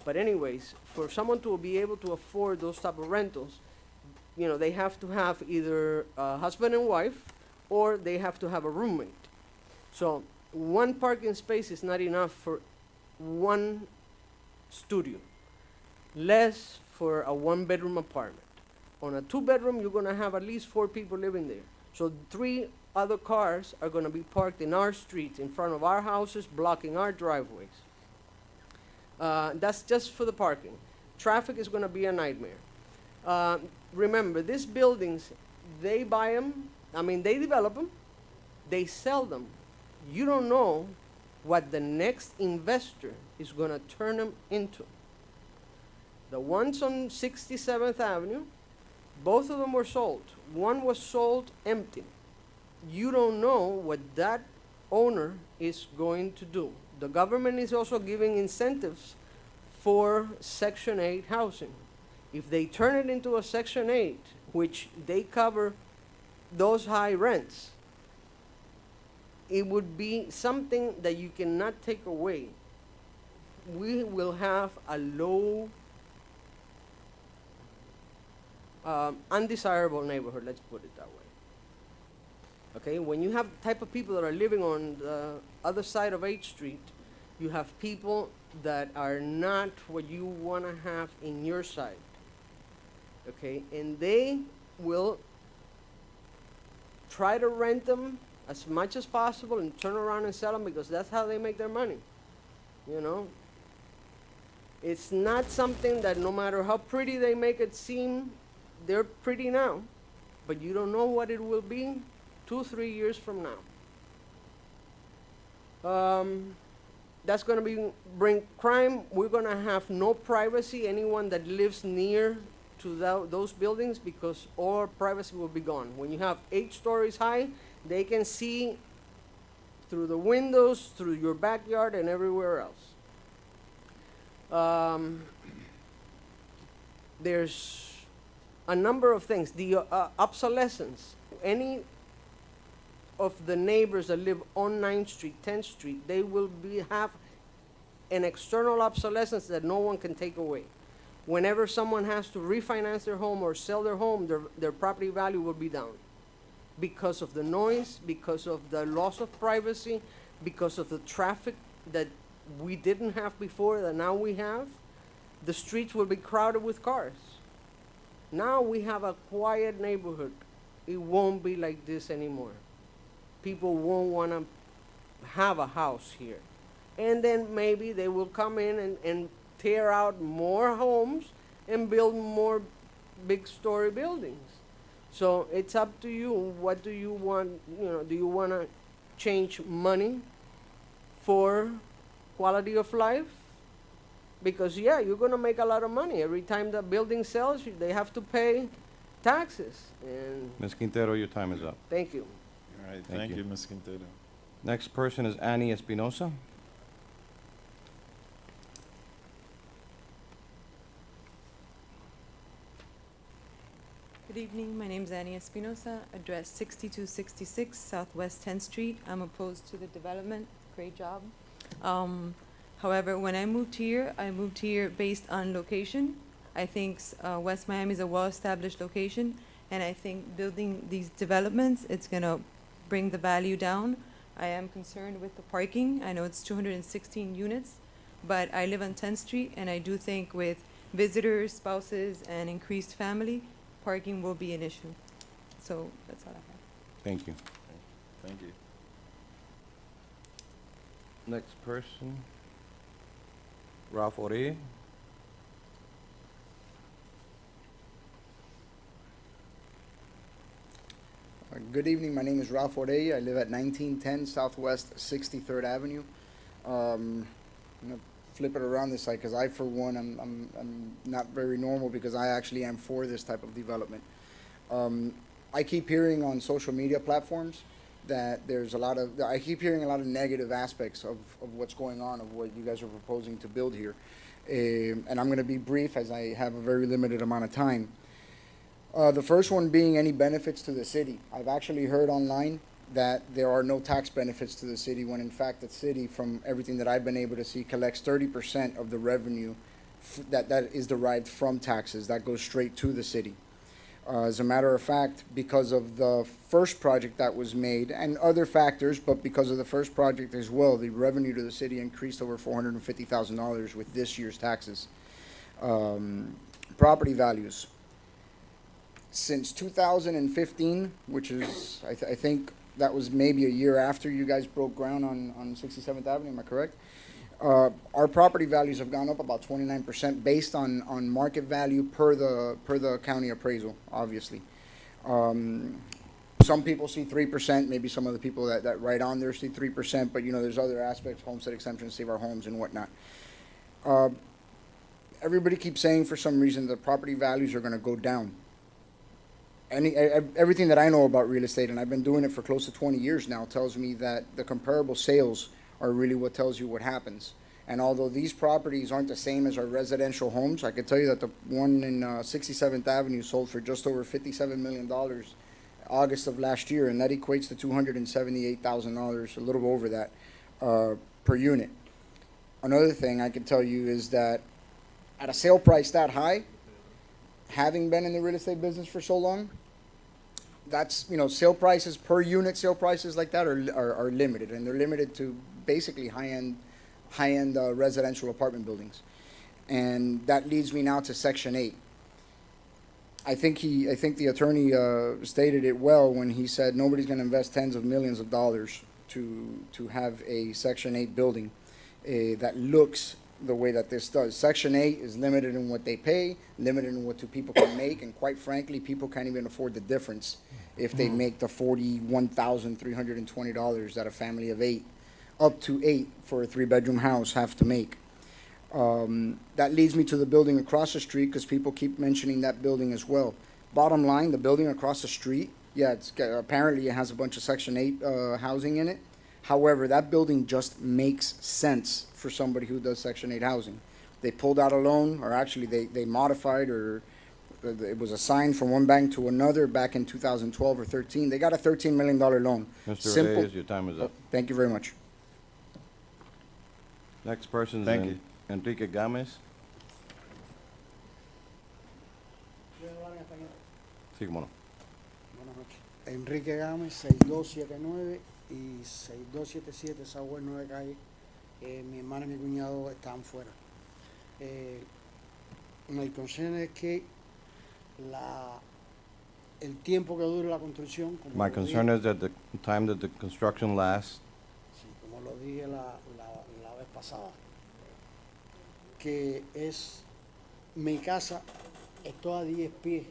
But anyways, for someone to be able to afford those type of rentals, you know, they have to have either a husband and wife, or they have to have a roommate. So 1 parking space is not enough for 1 studio, less for a 1-bedroom apartment. On a 2-bedroom, you're gonna have at least 4 people living there. So 3 other cars are gonna be parked in our streets, in front of our houses, blocking our driveways. That's just for the parking. Traffic is gonna be a nightmare. Remember, these buildings, they buy them, they develop them, they sell them. You don't know what the next investor is gonna turn them into. The ones on 67th Avenue, both of them were sold. One was sold empty. You don't know what that owner is going to do. The government is also giving incentives for Section 8 housing. If they turn it into a Section 8, which they cover those high rents, it would be something that you cannot take away. We will have a low, undesirable neighborhood, let's put it that way. Okay, when you have the type of people that are living on the other side of 8th Street, you have people that are not what you want to have in your side. Okay, and they will try to rent them as much as possible and turn around and sell them, because that's how they make their money. You know, it's not something that, no matter how pretty they make it seem, they're pretty now, but you don't know what it will be 2-3 years from now. That's going to bring crime. We're going to have no privacy, anyone that lives near to those buildings, because all privacy will be gone. When you have 8 stories high, they can see through the windows, through your backyard, and everywhere else. There's a number of things. The obsolescence. Any of the neighbors that live on 9th Street, 10th Street, they will have an external obsolescence that no one can take away. Whenever someone has to refinance their home or sell their home, their property value will be down, because of the noise, because of the loss of privacy, because of the traffic that we didn't have before that now we have. The streets will be crowded with cars. Now we have a quiet neighborhood. It won't be like this anymore. People won't want to have a house here. And then maybe they will come in and tear out more homes and build more big story buildings. So it's up to you. What do you want? You know, do you want to change money for quality of life? Because yeah, you're going to make a lot of money. Every time the building sells, they have to pay taxes. And Ms. Quintero, your time is up. thank you. All right, Thank thank you. you, Ms. Quintero. Next person is Annie Espinosa. Good evening, my name is Annie Espinosa, address 6266 Southwest 10th Street. I'm opposed to the development, great job. However, when I moved here based on location. I think West Miami is a well-established location, and I think building these developments, it's gonna bring the value down. I am concerned with the parking. I know it's 216 units, but I live on 10th Street, and I do think with visitors, spouses, and increased family, parking will be an issue. So that's all I have. Thank you. Thank you. Next person, Ralph Ore. Good evening, my name is Ralph Orey. I live at 1910 Southwest 63rd Avenue. I'm gonna flip it around this side because I, for one, I'm not very normal because I actually am for this type of development. I keep hearing on social media platforms that there's I keep hearing a lot of negative aspects of what's going on, of what you guys are proposing to build here. And I'm gonna be brief as I have a very limited amount of time. The first one being any benefits to the city. I've actually heard online that there are no tax benefits to the city, when in fact the city, from everything that I've been able to see, collects 30% of the revenue that is derived from taxes. That goes straight to the city. As a matter of fact, because of the first project that was made, and other factors, but because of the first project as well, the revenue to the city increased over $450,000 with this year's taxes. Property values. Since 2015, which is, I think that was maybe a year after you guys broke ground on 67th Avenue, am I correct? Our property values have gone up about 29% based on market value per the county appraisal, obviously. Some people see 3%, maybe some of the people that write on there see 3%, but you know, there's other aspects, homestead exemption, save our homes and whatnot. Everybody keeps saying for some reason the property values are gonna go down. Everything that I know about real estate, and I've been doing it for close to 20 years now, tells me that the comparable sales are really what tells you what happens. And although these properties aren't the same as our residential homes, I can tell you that the one in 67th Avenue sold for just over $57 million August of last year, and that equates to $278,000, a little over that, per unit. Another thing I can tell you is that at a sale price that high, having been in the real estate business for so long, that's, you know, sale prices per unit, sale prices like that are limited, and they're limited to basically high-end residential apartment buildings. And that leads me now to Section 8. I think the attorney stated it well when he said nobody's going to invest tens of millions of dollars to have a Section 8 building that looks the way that this does. Section 8 is limited in what they pay, limited in what two people can make, and quite frankly, people can't even afford the difference if they make the $41,320 that a family of 8, up to 8 for a 3-bedroom house, have to make. That leads me to the building across the street, because people keep mentioning that building as well. Bottom line, the building across the street, yeah, apparently it has a bunch of Section 8 housing in it. However, that building just makes sense for somebody who does Section 8 housing. They pulled out a loan, or actually they modified, or it was assigned from one bank to another back in 2012 or 13. They got a $13 million loan. Mr. Reyes, your time is up. Thank you very much. Next person is Thank you. Enrique Gámez. Sí, cómo no. Buenas noches. Enrique Gámez, 6279 y 6277 Southwest 9 Calle. Mi hermana y mi cuñado están fuera. El consejo es que el tiempo que dure la construcción, como My lo concern dije, is that the time that the construction lasts, sí, como lo dije la vez pasada, que es mi casa estoy a 10 pies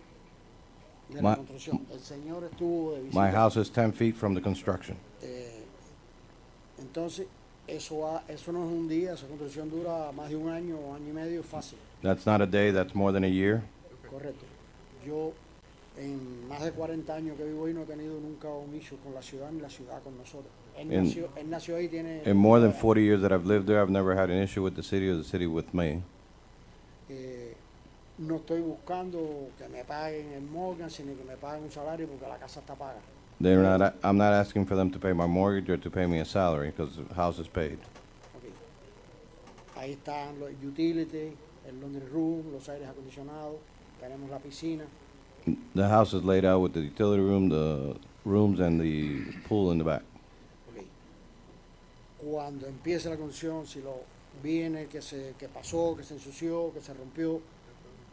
de la My- construcción. El señor estuvo de visita. my house is 10 feet from the construction. Entonces, eso no es un día, esa construcción dura más de un año o año y medio fácil, That's not a day, that's more than a year. correcto. Yo, en más de 40 años que vivo ahí, no he tenido nunca un issue con la ciudad ni la ciudad con nosotros. Él nació ahí, tiene... In more than 40 years that I've lived there, I've never had an issue with the city or the city with me. No estoy buscando que me paguen el mortgage, sino que me paguen un salario porque la casa está paga. I'm not asking for them to pay my mortgage or to pay me a salary, because the house is paid. Okay. Ahí están los utilities, el laundry room, los aires acondicionados, tenemos la piscina. The house is laid out with the utility room, the rooms, and the pool in the back. Okay. cuando empiece la construcción, si lo viene, que pasó, que se ensució, que se rompió,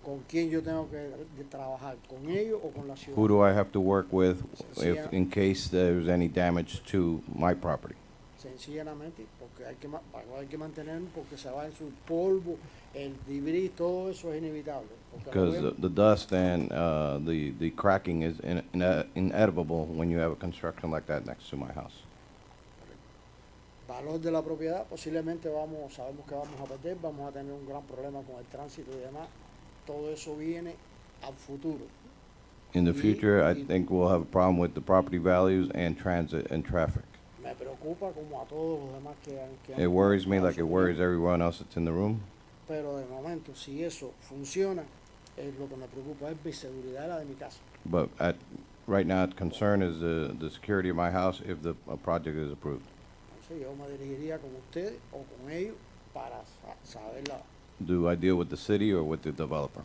¿con quién yo tengo que trabajar? ¿Con ellos o con la ciudad? Who do I have to work with Sencilla- if, in case there's any damage to my property? Sencillamente, porque hay que mantener, porque se va en su polvo, el debris, todo eso es inevitable. Porque lo Because vemos. the dust and the cracking is inevitable when you have a construction like that next to my house. Valor de la propiedad, posiblemente sabemos que vamos a perder, vamos a tener un gran problema con el tránsito y demás. Todo eso viene al futuro. In the Y- future, I y- think we'll have a problem with the property values and transit and traffic. Me preocupa como a todos los demás que han It worries me dado like su it worries opinión, everyone else that's in the room. pero de momento, si eso funciona, lo que me preocupa es mi seguridad y la de mi casa. But right now, the concern is the security of my house if the project is approved. Entonces yo me dirigiría con ustedes o con ellos para saber la... Do I deal with the city or with the developer?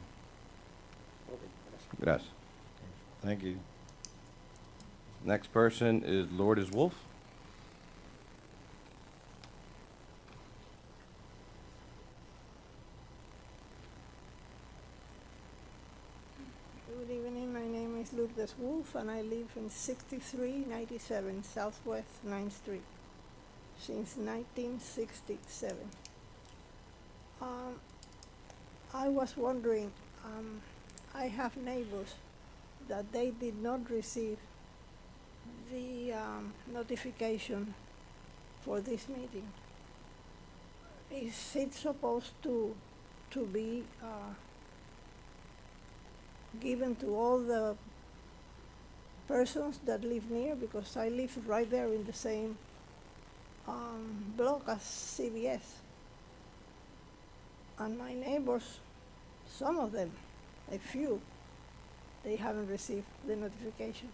Ok, gracias. Gracias. Thank you. Next person is Lourdes Wolf. Good evening, my name is Lourdes Wolf and I live in 6397 Southwest 9th Street since 1967. I was wondering, I have neighbors that they did not receive the notification for this meeting. Is it supposed to be given to all the persons that live near? Because I live right there in the same block as CVS. And my neighbors, some of them, a few, they haven't received the notification.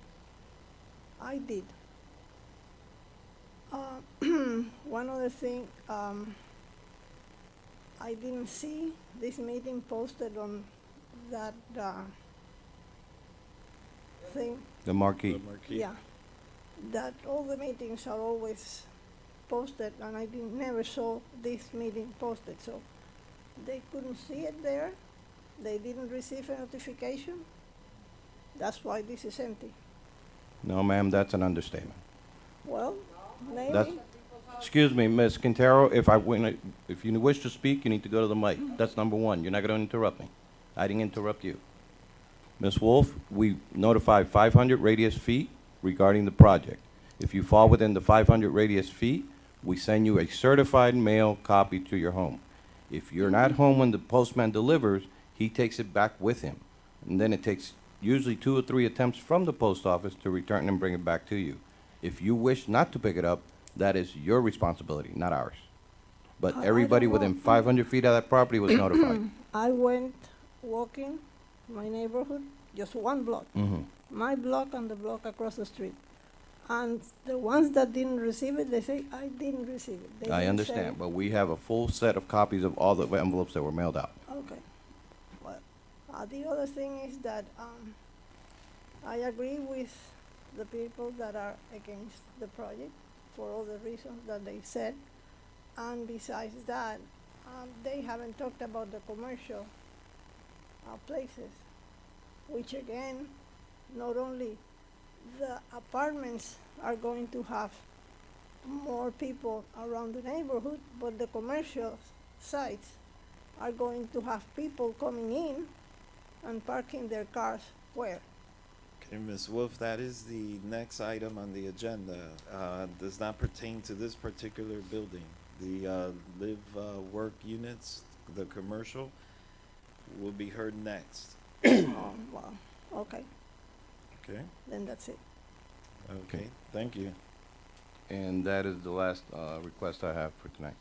I did. One other thing, I didn't see this meeting posted on that thing. The marquee. The marquee. Yeah, that all the meetings are always posted, and I never saw this meeting posted, so they couldn't see it there. They didn't receive a notification. That's why this is empty. No, ma'am, that's an understatement. Well, That's, maybe. excuse me, Ms. Quintero, if you wish to speak, you need to go to the mic. That's number one. You're not going to interrupt me. I didn't interrupt you. Ms. Wolf, we notified 500 radius feet regarding the project. If you fall within the 500 radius feet, we send you a certified mail copy to your home. If you're not home when the postman delivers, he takes it back with him. And then it takes usually 2 or 3 attempts from the post office to return and bring it back to you. If you wish not to pick it up, that is your responsibility, not ours. But I everybody don't know. within 500 feet of that property was notified. I went walking my neighborhood, just one block. Mhm. My block and the block across the street. And the ones that didn't receive it, they say, I didn't receive it. They I didn't say- understand, but we have a full set of copies of all the envelopes that were mailed out. Okay. Well, the other thing is that I agree with the people that are against the project for all the reasons that they said. And besides that, they haven't talked about the commercial places, which again, not only the apartments are going to have more people around the neighborhood, but the commercial sites are going to have people coming in and parking their cars where? Okay, Ms. Wolf, that is the next item on the agenda. Does not pertain to this particular building. The work units, the commercial, will be heard next. Oh, well, okay, Okay? then that's it. Okay, thank you. And that is the last request I have for tonight.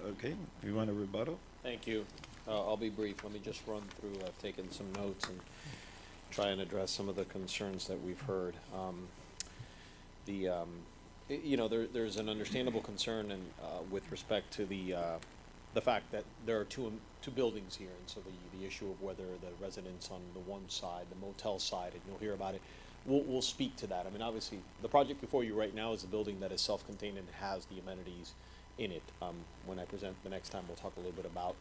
Okay, you want a rebuttal? Thank you. I'll be brief. Let me just run through, I've taken some notes and try and address some of the concerns that we've heard. There's an understandable concern and, with respect to the fact that there are two buildings here, and so the issue of whether the residents on the one side, the motel side, and you'll hear about it, we'll speak to that. I mean, obviously, the project before you right now is a building that is self-contained and has the amenities in it. When I present the next time, we'll talk a little bit about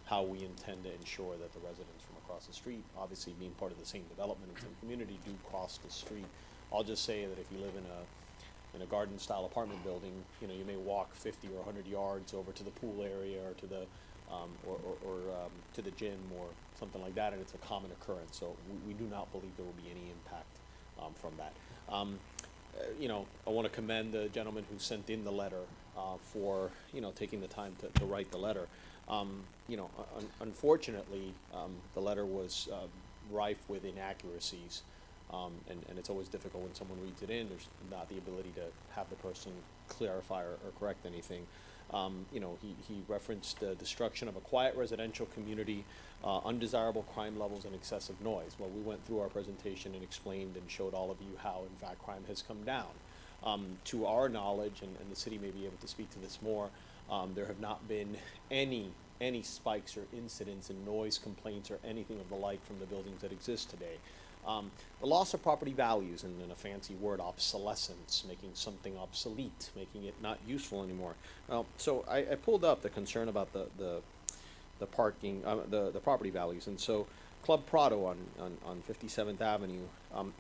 how we intend to ensure that the residents from across the street, obviously being part of the same development and same community, do cross the street. I'll just say that if you live in a garden-style apartment building, you know, you may walk 50 or 100 yards over to the pool area or to the to the gym or something like that, and it's a common occurrence. So we do not believe there will be any impact from that. You know, I want to commend the gentleman who sent in the letter for, you know, taking the time to write the letter. You know, unfortunately, the letter was rife with inaccuracies, and it's always difficult when someone reads it in. There's not the ability to have the person clarify or correct anything. You know, he referenced the destruction of a quiet residential community, undesirable crime levels, and excessive noise. Well, we went through our presentation and explained and showed all of you how, in fact, crime has come down. To our knowledge, and the city may be able to speak to this more, there have not been any spikes or incidents in noise complaints or anything of the like from the buildings that exist today. The loss of property values, and in a fancy word, obsolescence, making something obsolete, making it not useful anymore. So I pulled up the concern about the parking, the property values, and so Club Prado on 57th Avenue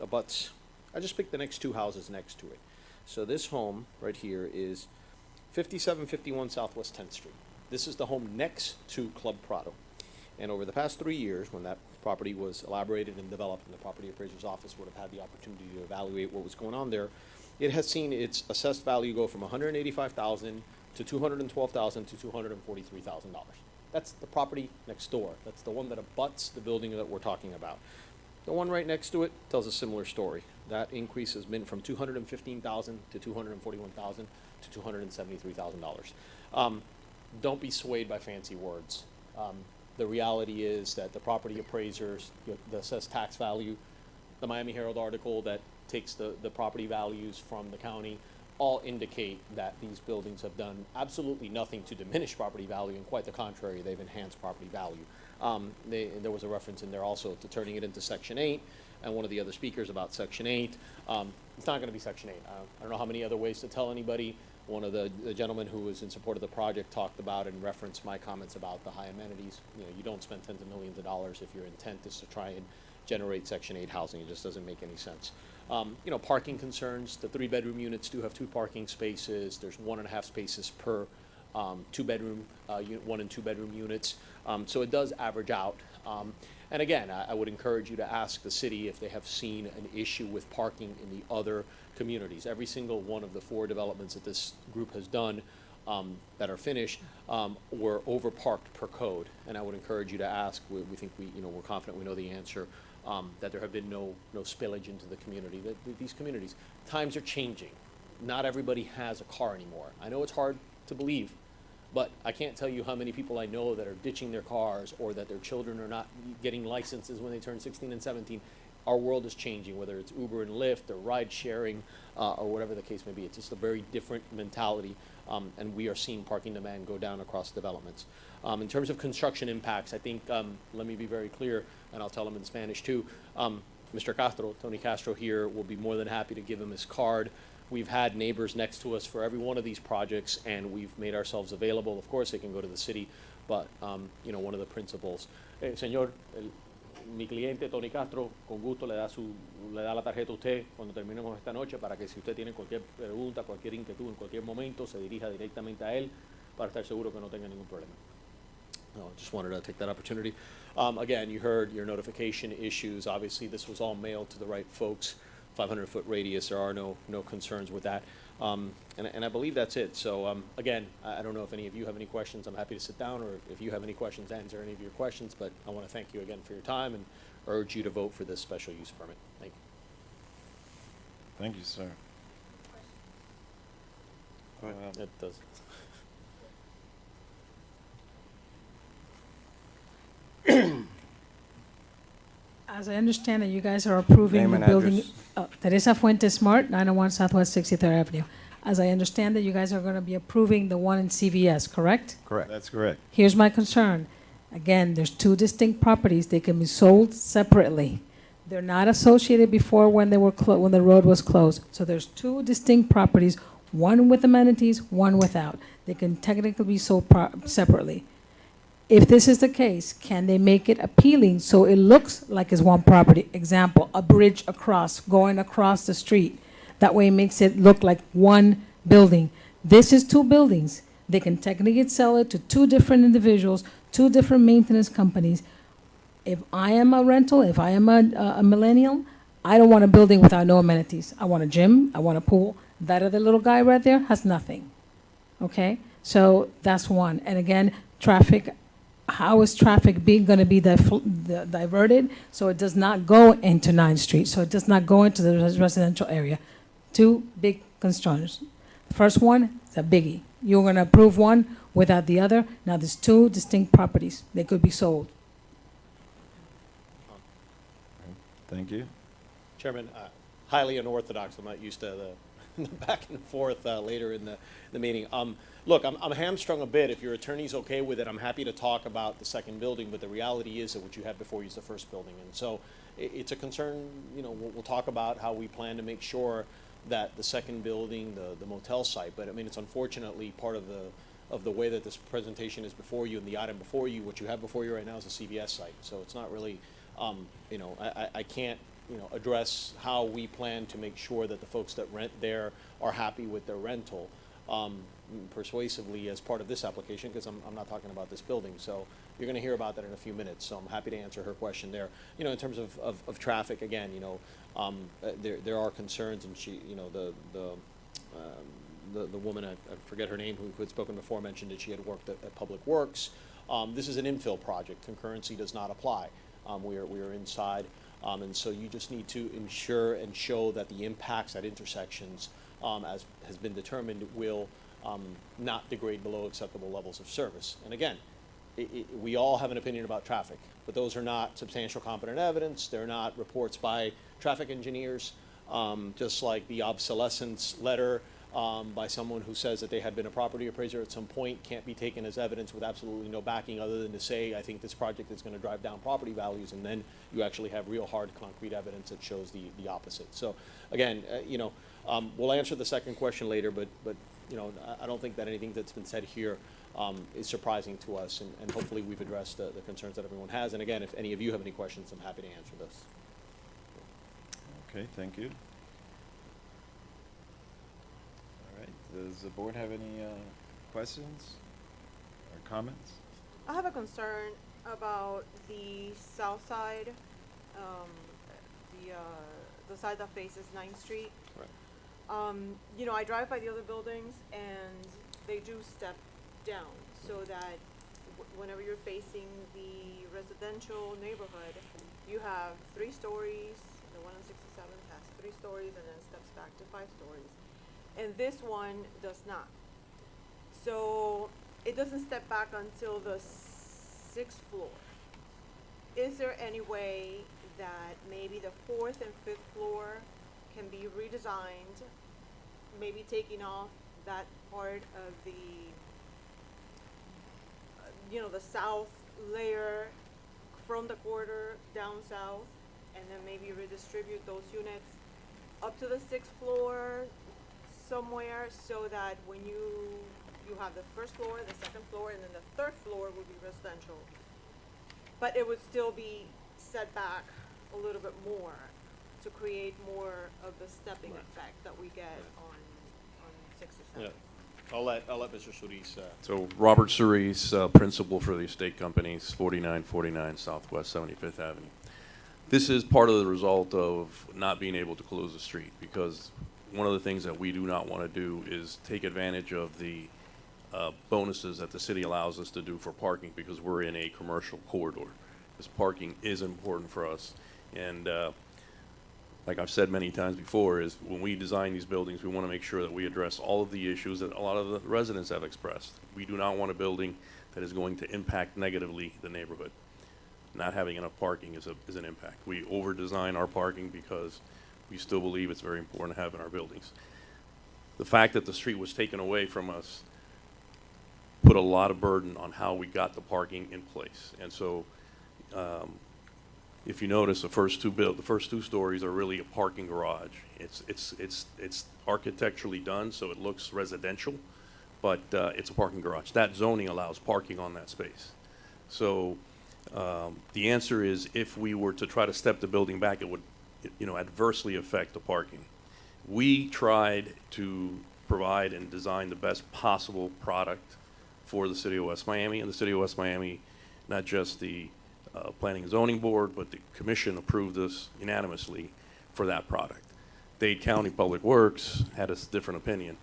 abuts. I just picked the next two houses next to it. So this home right here is 5751 Southwest 10th Street. This is the home next to Club Prado. And over the past 3 years, when that property was elaborated and developed, and the property appraiser's office would have had the opportunity to evaluate what was going on there, it has seen its assessed value go from $185,000 to $212,000 to $243,000. That's the property next door. That's the one that abuts the building that we're talking about. The one right next to it tells a similar story. That increase has been from $215,000 to $241,000 to $273,000. Don't be swayed by fancy words. The reality is that the property appraisers, the assessed tax value, the Miami Herald article that takes the property values from the county, all indicate that these buildings have done absolutely nothing to diminish property value, and quite the contrary, they've enhanced property value. There was a reference in there also to turning it into Section 8, and one of the other speakers about Section 8. It's not going to be Section 8. I don't know how many other ways to tell anybody. One of the gentlemen who was in support of the project talked about and referenced my comments about the high amenities. You know, you don't spend tens of millions of dollars if your intent is to try and generate Section 8 housing. It just doesn't make any sense. You know, parking concerns. The 3-bedroom units do have 2 parking spaces. There's 1.5 spaces per 2-bedroom, 1 and 2-bedroom units. So it does average out. And again, I would encourage you to ask the city if they have seen an issue with parking in the other communities. Every single one of the 4 developments that this group has done that are finished were overparked per code. And I would encourage you to ask. We think we're confident we know the answer. That there have been no spillage into the community. These communities, times are changing. Not everybody has a car anymore. I know it's hard to believe, but I can't tell you how many people I know that are ditching their cars or that their children are not getting licenses when they turn 16 and 17. Our world is changing, whether it's Uber and Lyft or ride sharing or whatever the case may be. It's just a very different mentality, and we are seeing parking demand go down across developments. In terms of construction impacts, I think, let me be very clear, and I'll tell him in Spanish too. Mr. Castro, Tony Castro here, will be more than happy to give him his card. We've had neighbors next to us for every one of these projects, and we've made ourselves available. Of course, they can go to the city, but one of the principles. Señor, mi cliente Tony Castro, con gusto le da la tarjeta a usted cuando terminemos esta noche para que si usted tiene cualquier pregunta, cualquier inquietud en cualquier momento, se dirija directamente a él para estar seguro que no tenga ningún problema. No, just wanted to take that opportunity. Again, you heard your notification issues. Obviously, this was all mailed to the right folks. 500-foot radius. There are no concerns with that. And I believe that's it. So again, I don't know if any of you have any questions. I'm happy to sit down, or if you have any questions, answer any of your questions. But I want to thank you again for your time and urge you to vote for this special use permit. Thank you. Thank you, sir. It does. As I understand it, you guys are approving Name the and building. address. Teresa Fuentes Smart, 901 Southwest 63rd Avenue. As I understand it, you guys are going to be approving the one in CVS, correct? Correct. That's correct. Here's my concern. Again, there's 2 distinct properties. They can be sold separately. They're not associated before when they were when the road was closed. So there's two distinct properties, one with amenities, one without. They can technically be sold separately. If this is the case, can they make it appealing so it looks like it's one property? Example, a bridge across, going across the street. That way it makes it look like one building. This is two buildings. They can technically sell it to two different individuals, two different maintenance companies. If I am a rental, if I am a millennial, I don't want a building without no amenities. I want a gym, I want a pool. That other little guy right there has nothing. Okay? So that's one. And again, traffic, how is traffic gonna be diverted so it does not go into 9th Street, so it does not go into the residential area? Two big concerns. The first one is a biggie. You're gonna approve one without the other. Now there's two distinct properties. They could be sold. Thank you. Chairman, highly unorthodox. I'm not used to the back and forth later in the meeting. Look, I'm hamstrung a bit. If your attorney's okay with it, I'm happy to talk about the second building, but the reality is that what you had before you is the first building. And so it's a concern, you know, we'll talk about how we plan to make sure that the second building, the motel site, but I mean, it's unfortunately part of the way that this presentation is before you and the item before you. What you have before you right now is a CVS site. So it's not really, you know, I can't, you know, address how we plan to make sure that the folks that rent there are happy with their rental persuasively as part of this application, because I'm not talking about this building. So you're going to hear about that in a few minutes. So I'm happy to answer her question there. You know, in terms of traffic, again, you know, there are concerns, and she, you know, the woman, I forget her name, who had spoken before, mentioned that she had worked at Public Works. This is an infill project. Concurrency does not apply. We are inside. And so you just need to ensure and show that the impacts at intersections, as has been determined, will not degrade below acceptable levels of service. And again, we all have an opinion about traffic, but those are not substantial competent evidence. They're not reports by traffic engineers, just like the obsolescence letter by someone who says that they had been a property appraiser at some point can't be taken as evidence with absolutely no backing other than to say, I think this project is going to drive down property values, and then you actually have real hard concrete evidence that shows the opposite. So again, you know, we'll answer the second question later, but you know, I don't think that anything that's been said here is surprising to us, and hopefully we've addressed the concerns that everyone has. And again, if any of you have any questions, I'm happy to answer this. Okay, thank you. All right, does the board have any questions or comments? I have a concern about the south side, the side that faces 9th Street. Right. You know, I drive by the other buildings and they do step down so that whenever you're facing the residential neighborhood, you have 3 stories. The one on 67th has 3 stories and then steps back to 5 stories. And this one does not. So it doesn't step back until the 6th floor. Is there any way that maybe the 4th and 5th floor can be redesigned, maybe taking off that part of the, you know, the south layer from the quarter down south, and then maybe redistribute those units up to the 6th floor somewhere, so that when you have the 1st floor, the 2nd floor, and then the 3rd floor would be residential, but it would still be set back a little bit more to create more of the stepping effect that we get on 6 or 7. Yeah. I'll let Mr. Solis. So Robert Cerise, principal for the estate companies, 4949 Southwest 75th Avenue. This is part of the result of not being able to close the street, because one of the things that we do not want to do is take advantage of the bonuses that the city allows us to do for parking, because we're in a commercial corridor. This parking is important for us. And like I've said many times before, is when we design these buildings, we want to make sure that we address all of the issues that a lot of the residents have expressed. We do not want a building that is going to impact negatively the neighborhood. Not having enough parking is an impact. We over-design our parking because we still believe it's very important to have in our buildings. The fact that the street was taken away from us put a lot of burden on how we got the parking in place. And so if you notice, the first two stories are really a parking garage. It's architecturally done, so it looks residential, but it's a parking garage. That zoning allows parking on that space. So the answer is, if we were to try to step the building back, it would, adversely affect the parking. We tried to provide and design the best possible product for the city of West Miami, and the city of West Miami, not just the Planning and Zoning Board, but the commission approved us unanimously for that product. Dade County Public Works had a different opinion.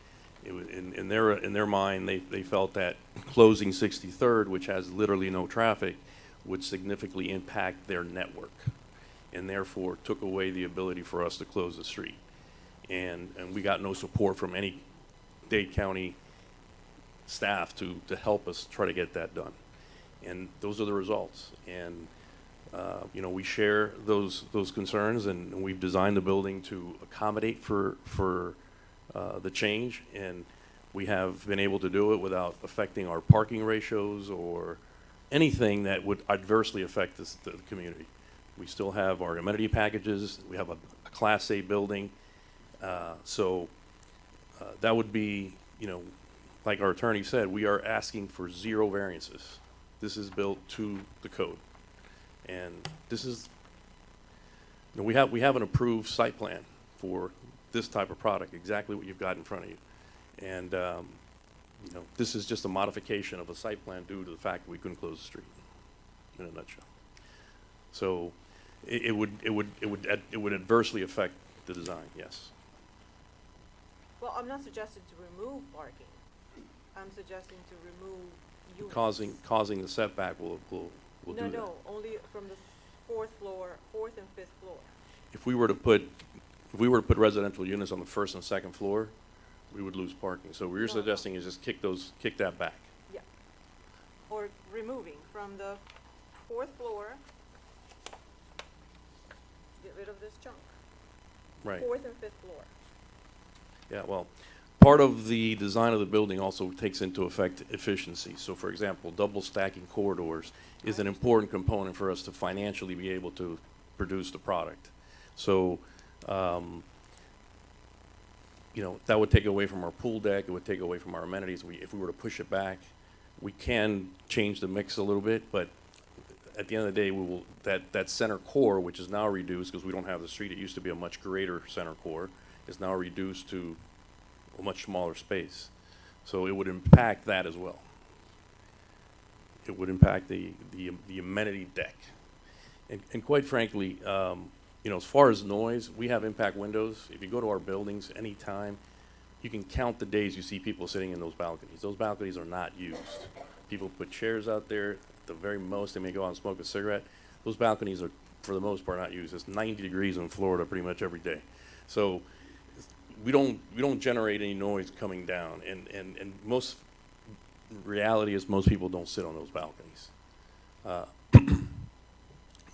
In their mind, they felt that closing 63rd, which has literally no traffic, would significantly impact their network, and therefore took away the ability for us to close the street. And we got no support from any Dade County staff to help us try to get that done. And those are the results. And we share those concerns, and we've designed the building to accommodate for the change, and we have been able to do it without affecting our parking ratios or anything that would adversely affect the community. We still have our amenity packages. We have a Class A building. So that would be, like our attorney said, we are asking for 0 variances. This is built to the code. And this is, we have an approved site plan for this type of product, exactly what you've got in front of you. And, this is just a modification of a site plan due to the fact that we couldn't close the street, in a nutshell. So it would adversely affect the design, yes. Well, I'm not suggesting to remove parking. I'm suggesting to remove units. Causing the setback will do that. No, only from the fourth and fifth floor. If we were to put residential units on the first and second floor, we would lose parking. So what you're suggesting is just kick that back. Yeah. Or removing from the fourth floor, get rid of this chunk. Right. Fourth and fifth floor. Yeah, well, part of the design of the building also takes into effect efficiency. So for example, double stacking corridors is an important component for us to financially be able to produce the product. So, that would take away from our pool deck, it would take away from our amenities. If we were to push it back, we can change the mix a little bit, but at the end of the day, that center core, which is now reduced because we don't have the street, it used to be a much greater center core, is now reduced to a much smaller space. So it would impact that as well. It would impact the amenity deck. And quite frankly, as far as noise, we have impact windows. If you go to our buildings anytime, you can count the days you see people sitting in those balconies. Those balconies are not used. People put chairs out there. At the very most, they may go out and smoke a cigarette. Those balconies are, for the most part, not used. It's 90 degrees in Florida pretty much every day. So we don't generate any noise coming down. And most reality is most people don't sit on those balconies.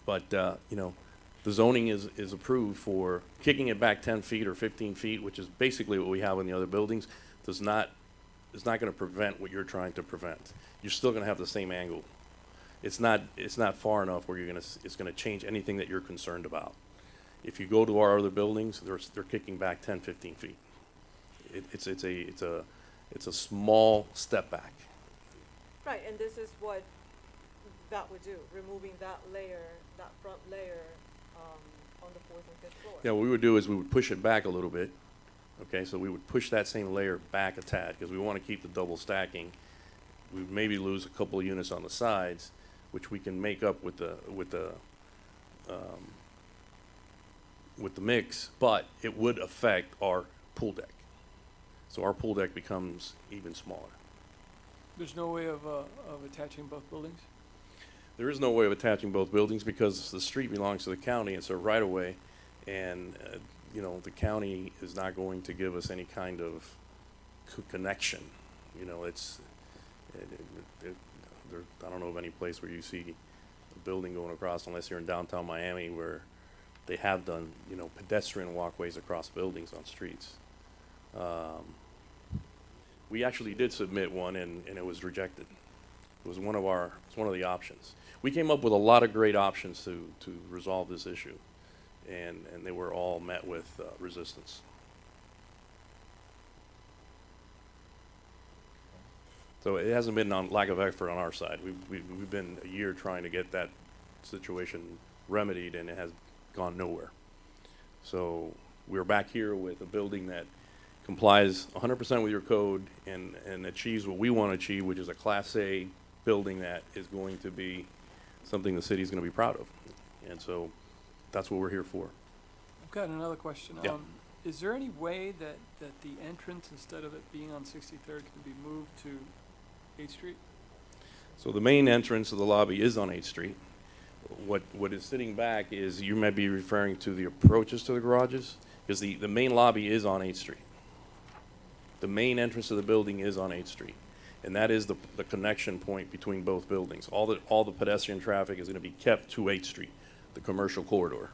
But the zoning is approved for kicking it back 10 feet or 15 feet, which is basically what we have in the other buildings. Is not going to prevent what you're trying to prevent. You're still going to have the same angle. It's not far enough where it's going to change anything that you're concerned about. If you go to our other buildings, they're kicking back 10, 15 feet. It's a small step back. Right, and this is what that would do, removing that layer, that front layer, on the fourth and fifth floor. Yeah, what we would do is we would push it back a little bit. Okay, so we would push that same layer back a tad because we want to keep the double stacking. We would maybe lose a couple of units on the sides, which we can make up with the mix, but it would affect our pool deck. So our pool deck becomes even smaller. There's no way of attaching both buildings? There is no way of attaching both buildings because the street belongs to the county. It's a right of way, and the county is not going to give us any kind of connection. I don't know of any place where you see a building going across unless you're in downtown Miami where they have done, pedestrian walkways across buildings on streets. We actually did submit one and it was rejected. It was it's one of the options. We came up with a lot of great options to resolve this issue, and they were all met with resistance. So it hasn't been on lack of effort on our side. We've been a year trying to get that situation remedied, and it has gone nowhere. So we're back here with a building that complies 100% with your code and achieves what we want to achieve, which is a Class A building that is going to be something the city's going to be proud of. And so that's what we're here for. I've got another question. Yeah. Is there any way that the entrance, instead of it being on 63rd, can be moved to 8th Street? So the main entrance of the lobby is on 8th Street. What is sitting back is, you might be referring to the approaches to the garages, because the main lobby is on 8th Street. The main entrance of the building is on 8th Street. And that is the connection point between both buildings. All the pedestrian traffic is going to be kept to 8th Street, the commercial corridor.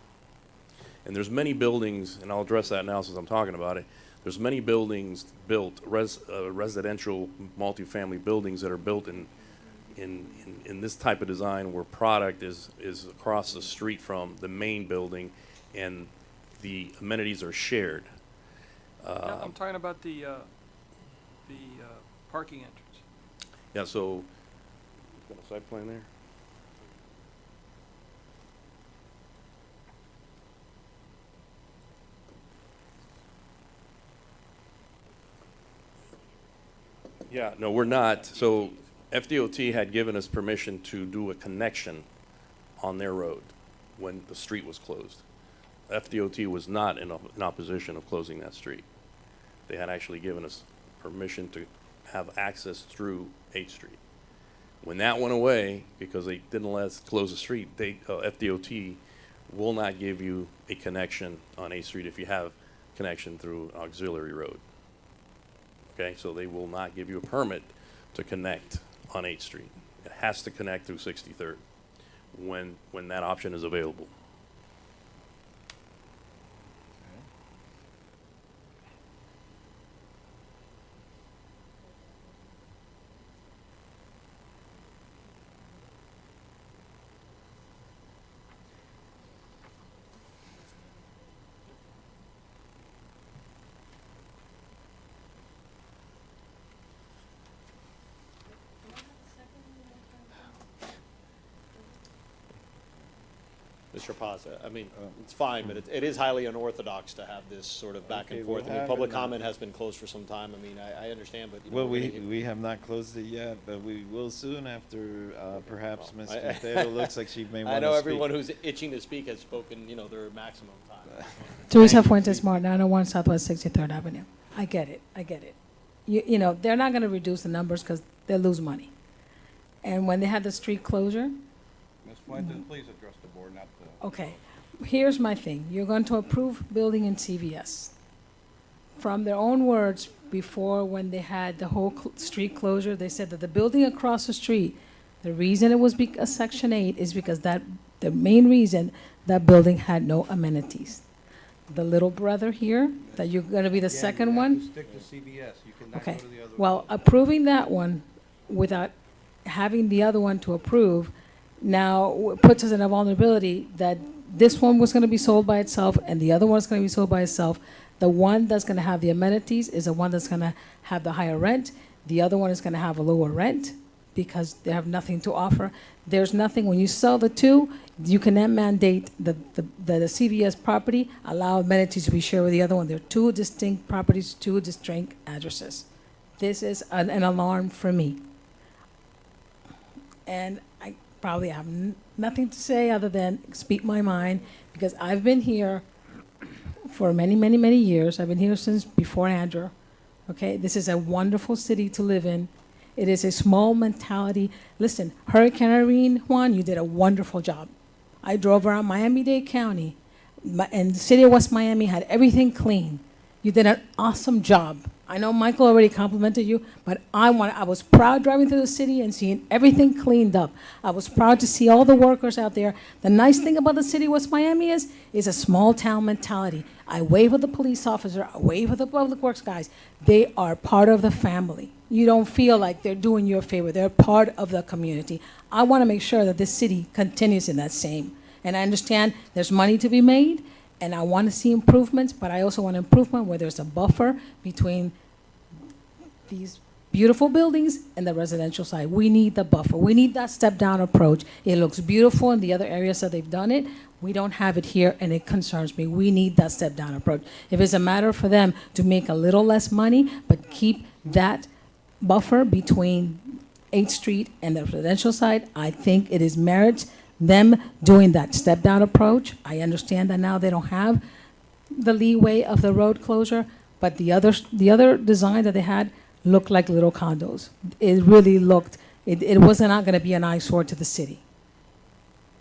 And there's many buildings, and I'll address that now since I'm talking about it. There's many buildings built, residential multifamily buildings that are built in this type of design where product is across the street from the main building and the amenities are shared. Yeah, I'm talking about the parking entrance. Yeah, so, got a site plan there? Yeah, no, we're not. So FDOT had given us permission to do a connection on their road when the street was closed. FDOT was not in opposition of closing that street. They had actually given us permission to have access through 8th Street. When that went away, because they didn't let us close the street, FDOT will not give you a connection on 8th Street if you have connection through auxiliary road. Okay, so they will not give you a permit to connect on 8th Street. It has to connect through 63rd when that option is available. Mr. Paz, I mean, it's fine, but it is highly unorthodox to have this sort of back Okay, and forth. we'll I mean, have public it now. comment has been closed for some time. I mean, I understand, but, you know. Well, we're we gonna- have not closed it yet, but we will soon after perhaps Ms. Well, Quintero looks like she may want to I speak. know everyone who's itching to speak has spoken, you know, their maximum time. Teresa Fuentes Martin, 901 Southwest 63rd Avenue. I get it. You know, they're not going to reduce the numbers because they'll lose money. And when they had the street closure, Ms. Fuentes, please address the board, not the... okay, here's my thing. You're going to approve building in CVS. From their own words, before when they had the whole street closure, they said that the building across the street, the reason it was a Section 8 is because the main reason that building had no amenities. The little brother here, that you're going to be the second one. Stick to CVS. You cannot Okay, go to the other. well, approving that one without having the other one to approve now puts us in a vulnerability that this one was gonna be sold by itself and the other one's gonna be sold by itself. The one that's gonna have the amenities is the one that's gonna have the higher rent. The other one is gonna have a lower rent because they have nothing to offer. There's nothing, when you sell the two, you can then mandate the CVS property, allow amenities to be shared with the other one. They're two distinct properties, two distinct addresses. This is an alarm for me. And I probably have nothing to say other than speak my mind, because I've been here for many, many, many years. I've been here since before Andrew. Okay, this is a wonderful city to live in. It is a small mentality. Listen, Hurricane Irene, Juan, you did a wonderful job. I drove around Miami-Dade County, and the city of West Miami had everything clean. You did an awesome job. I know Michael already complimented you, but I was proud driving through the city and seeing everything cleaned up. I was proud to see all the workers out there. The nice thing about the city of West Miami is a small town mentality. I wave at the police officer, I wave at the public works guys. They are part of the family. You don't feel like they're doing you a favor. They're part of the community. I want to make sure that this city continues in that same. And I understand there's money to be made, and I want to see improvements, but I also want improvement where there's a buffer between these beautiful buildings and the residential side. We need the buffer. We need that step-down approach. It looks beautiful in the other areas that they've done it. We don't have it here, and it concerns me. We need that step-down approach. If it's a matter for them to make a little less money, but keep that buffer between 8th Street and the residential side, I think it is merits them doing that step-down approach. I understand that now they don't have the leeway of the road closure, but the other design that they had looked like little condos. It really looked, it was not going to be an eyesore to the city.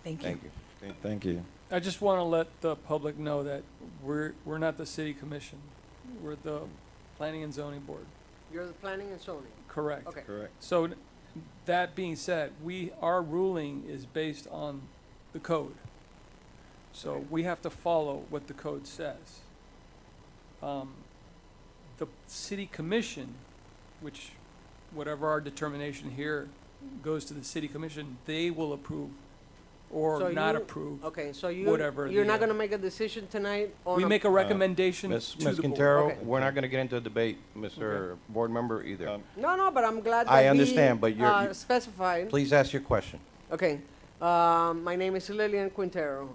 Thank you. Thank you. Okay, thank you. I just want to let the public know that we're not the city commission. We're the planning and zoning board. You're the planning and zoning. Correct. Okay. Correct. So that being said, our ruling is based on the code. So we have to follow what the code says. The city commission, which whatever our determination here goes to the city commission, they will approve or So not you- approve. Okay, so whatever you're the, not gonna make a decision tonight on? We a- make a recommendation to Ms. the board. Quintero, Okay. we're not gonna get into a debate, Mr. Board Member, either. No, but I'm glad that I we, understand, but you're- specified. Please ask your question. Okay, my name is Lillian Quintero.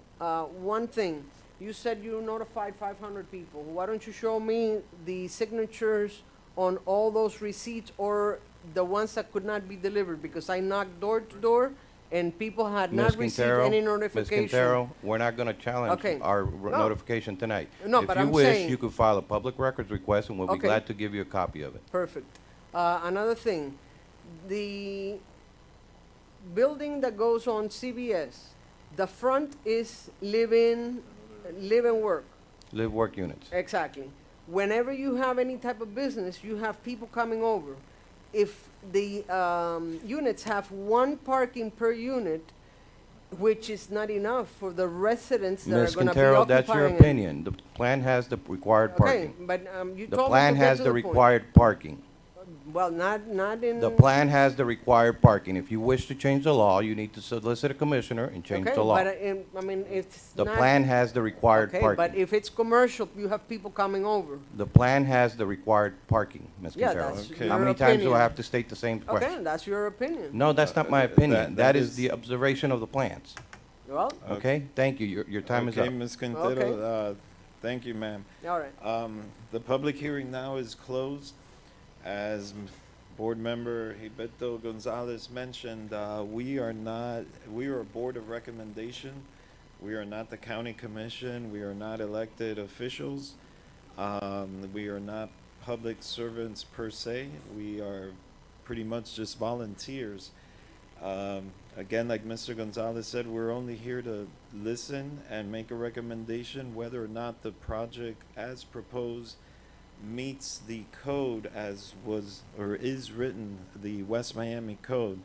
One thing, you said you notified 500 people. Why don't you show me the signatures on all those receipts or the ones that could not be delivered? Because I knocked door to door and people had Ms. not received Quintero, any Ms. notification. Quintero, we're not gonna challenge Okay. our No. notification tonight. No, but I'm If you wish, saying- you could file a public records request, and we'll be Okay. glad to give you a copy of it. Perfect. Another thing, the building that goes on CBS, the front is live-in work. Live work units. Exactly. Whenever you have any type of business, you have people coming over. If the units have one parking per unit, which is not enough for the residents that Ms. are gonna be Quintero, occupying that's your it. opinion. The plan has the required Okay, parking. but you The told me plan to get has to the point. required parking. Well, not in. The plan has the required parking. If you wish to change the law, you need to solicit a commissioner and change Okay, the law. but I mean, it's The not. plan has the required Okay, but parking. if it's commercial, you have people coming over. The plan has the required parking, Ms. Yeah, Quintero. that's Okay. How your many times do opinion. I have to state the same Okay, question? that's your opinion. No, that's not my that opinion. That is is- the observation of the plans. Well, Okay? Thank you. Your time is up. Okay, Ms. Quintero, thank you, ma'am. all right. The public hearing now is closed. As Board Member Gilberto Gonzalez mentioned, we are a board of recommendation. We are not the county commission. We are not elected officials. We are not public servants per se. We are pretty much just volunteers. Again, like Mr. Gonzalez said, we're only here to listen and make a recommendation whether or not the project as proposed meets the code as was or is written, the West Miami Code.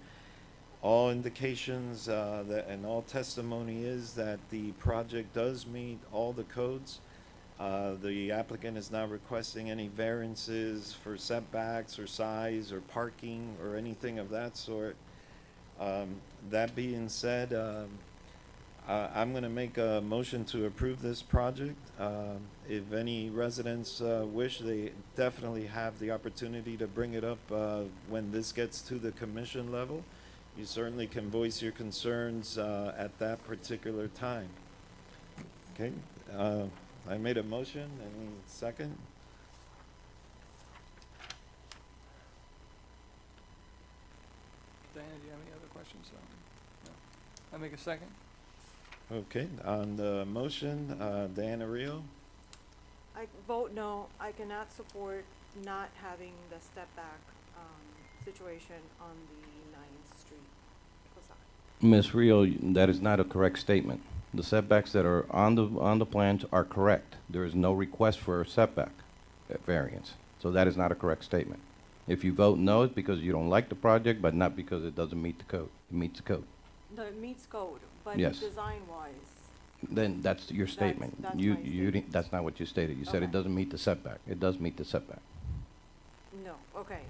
All indications and all testimony is that the project does meet all the codes. The applicant is not requesting any variances for setbacks or size or parking or anything of that sort. That being said, I'm going to make a motion to approve this project. If any residents wish, they definitely have the opportunity to bring it up when this gets to the commission level. You certainly can voice your concerns at that particular time. Okay, I made a motion. Any second? Diana, do you have any other questions? No. I make a second? Okay, on the motion, Diana Rio. I vote no. I cannot support not having the step back situation on the 9th Street facade. Ms. Rio, that is not a correct statement. The setbacks that are on the plans are correct. There is no request for a setback variance. So that is not a correct statement. If you vote no, it's because you don't like the project, but not because it doesn't meet the code. It meets the code. No, it meets code, but Yes. design-wise, Then that's your statement. that's You, my you, statement. didn't- that's not what you stated. You said it Okay. doesn't meet the setback. It does meet the setback. no, okay.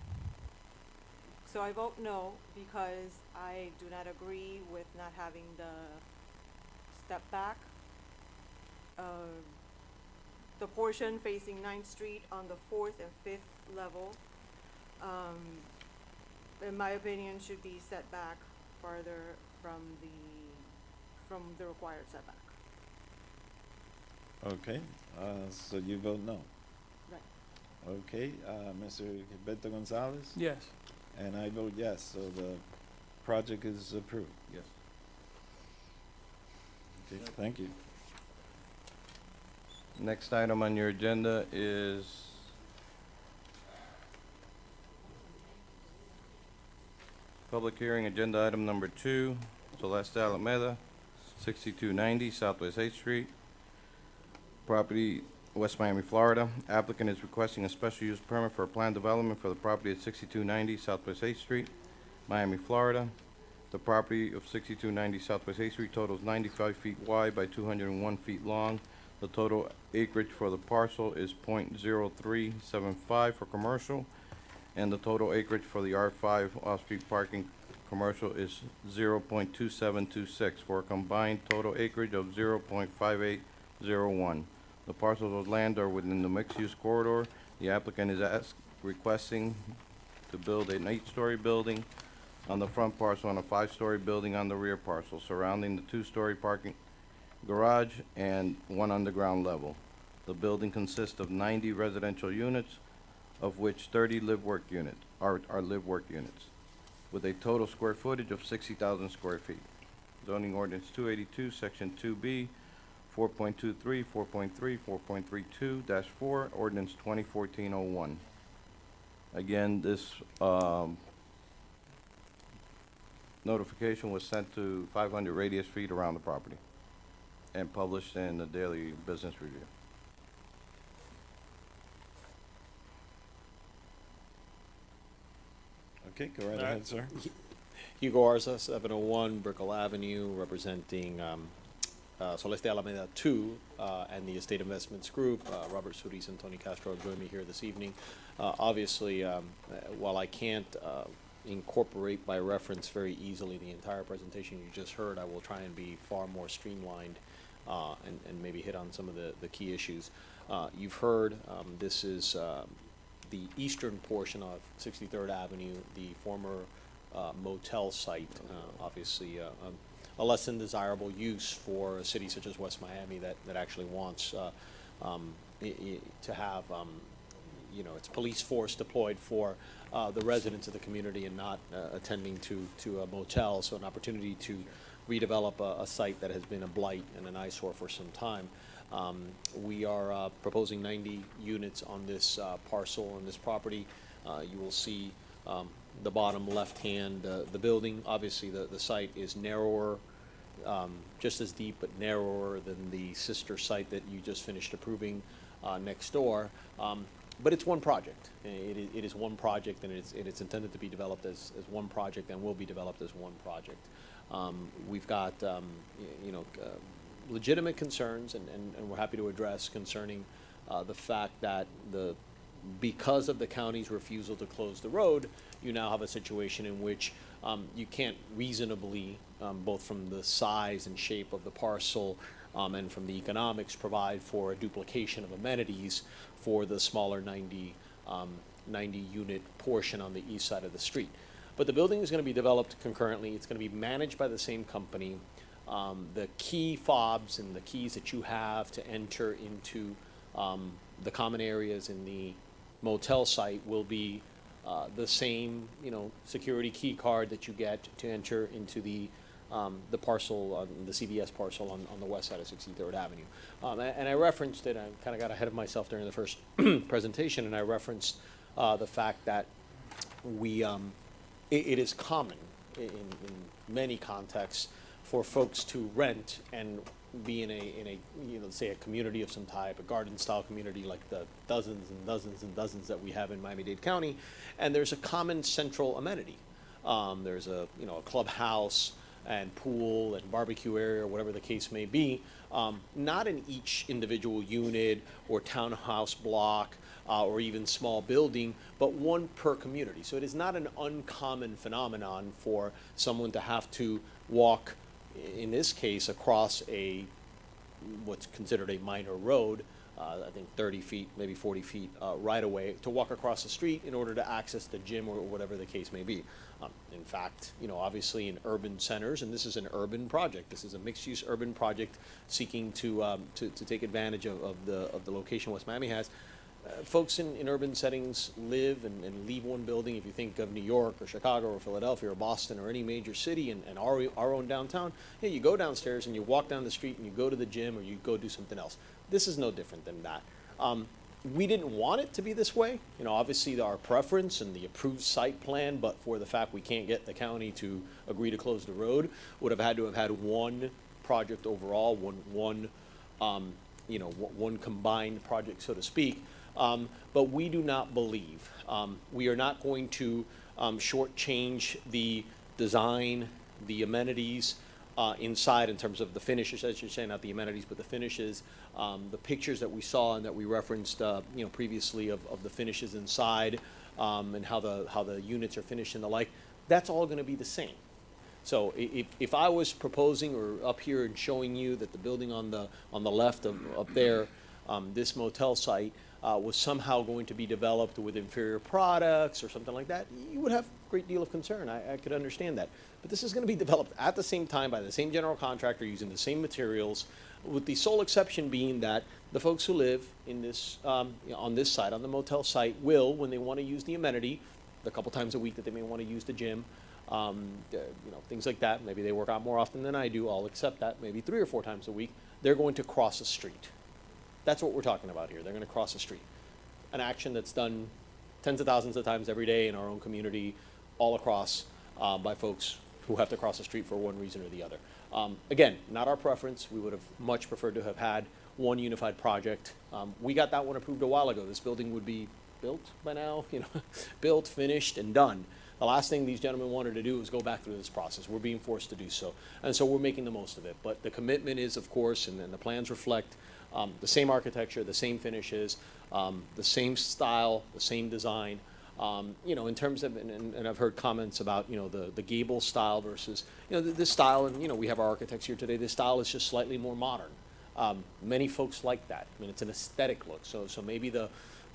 So I vote no because I do not agree with not having the step back. The portion facing Ninth Street on the 4th and 5th level, in my opinion, should be set back farther from the required setback. Okay, so you vote no. Right. Okay, Mr. Beto Gonzalez? Yes. And I vote yes, so the project is approved. Yes. Okay, thank you. Next item on your agenda is public hearing, agenda item number 2, Celeste Alameda, 6290 Southwest 8th Street. Property, West Miami, Florida. Applicant is requesting a special use permit for a planned development for the property at 6290 Southwest 8th Street, Miami, Florida. The property of 6290 Southwest 8th Street totals 95 feet wide by 201 feet long. The total acreage for the parcel is .0375 for commercial, and the total acreage for the R5 off-street parking commercial is 0.2726 for a combined total acreage of 0.5801. The parcels of land are within the mixed-use corridor. The applicant is requesting to build an 8-story building on the front parcel and a 5-story building on the rear parcel, surrounding the 2-story parking garage and 1 underground level. The building consists of 90 residential units, of which 30 live-work units are live-work units, with a total square footage of 60,000 square feet. Zoning ordinance 282, section 2B, 4.23, 4.3, 4.32-4, ordinance 2014-01. Again, this notification was sent to 500 radius feet around the property and published in the Daily Business Review. Okay, go right ahead, sir. Hugo Arza, 701 Brickell Avenue, representing Celeste Alameda 2 and the Estate Investments Group. Robert Solis and Tony Castro join me here this evening. Obviously, while I can't incorporate by reference very easily the entire presentation you just heard, I will try and be far more streamlined and maybe hit on some of the key issues. You've heard this is the eastern portion of 63rd Avenue, the former motel site, obviously a less than desirable use for a city such as West Miami that actually wants to have its police force deployed for the residents of the community and not attending to a motel. So an opportunity to redevelop a site that has been a blight and an eyesore for some time. We are proposing 90 units on this parcel, on this property. You will see the bottom left-hand, the building. Obviously, the site is narrower, just as deep but narrower than the sister site that you just finished approving next door. But it's one project. It is one project, and it's intended to be developed as one project and will be developed as one project. We've got, legitimate concerns, and we're happy to address concerning the fact that because of the county's refusal to close the road, you now have a situation in which you can't reasonably, both from the size and shape of the parcel and from the economics, provide for a duplication of amenities for the smaller 90 unit portion on the east side of the street. But the building is going to be developed concurrently. It's going to be managed by the same company. The key fobs and the keys that you have to enter into the common areas in the motel site will be the same, security key card that you get to enter into the parcel, the CVS parcel on the west side of 63rd Avenue. And I referenced it. I kind of got ahead of myself during the first presentation, and I referenced the fact that it is common in many contexts for folks to rent and be in a you know, say a community of some type, a garden style community like the dozens and dozens and dozens that we have in Miami-Dade County, and there's a common central amenity. There's a, you know, a clubhouse and pool and barbecue area, or whatever the case may be, not in each individual unit or townhouse block or even small building, but one per community. So it is not an uncommon phenomenon for someone to have to walk, in this case, across what's considered a minor road, I think 30 feet, maybe 40 feet right away, to walk across the street in order to access the gym or whatever the case may be. In fact, you know, obviously in urban centers, and this is an urban project, this is a mixed-use urban project seeking to take advantage of the location West Miami has. Folks in urban settings live and leave one building. If you think of New York or Chicago or Philadelphia or Boston or any major city and our own downtown, yeah, you go downstairs and you walk down the street and you go to the gym or you go do something else. This is no different than that. We didn't want it to be this way. You know, obviously our preference and the approved site plan, but for the fact we can't get the county to agree to close the road, would have had to have had one project overall, one combined project, so to speak. But we do not believe, we are not going to shortchange the design, the amenities inside in terms of the finishes, as you're saying, not the amenities, but the finishes, the pictures that we saw and that we referenced, previously of the finishes inside, and how the units are finished and the like. That's all going to be the same. So if I was proposing or up here and showing you that the building on the left up there, this motel site, was somehow going to be developed with inferior products or something like that, you would have a great deal of concern. I could understand that. But this is going to be developed at the same time by the same general contractor using the same materials, with the sole exception being that the folks who live in this, on this site, on the motel site, will, when they want to use the amenity, the couple times a week that they may want to use the gym, things like that. Maybe they work out more often than I do. I'll accept that. Maybe 3 or 4 times a week. They're going to cross a street. That's what we're talking about here. They're going to cross a street. An action that's done tens of thousands of times every day in our own community, all across, by folks who have to cross the street for one reason or the other. Again, not our preference. We would have much preferred to have had one unified project. We got that one approved a while ago. This building would be built by now, built, finished, and done. The last thing these gentlemen wanted to do was go back through this process. We're being forced to do so. And so we're making the most of it. But the commitment is, of course, and then the plans reflect the same architecture, the same finishes, the same style, the same design. In terms of, and I've heard comments about, the gable style versus, this style, and, we have our architects here today, this style is just slightly more modern. Many folks like that. I mean, it's an aesthetic look. So maybe the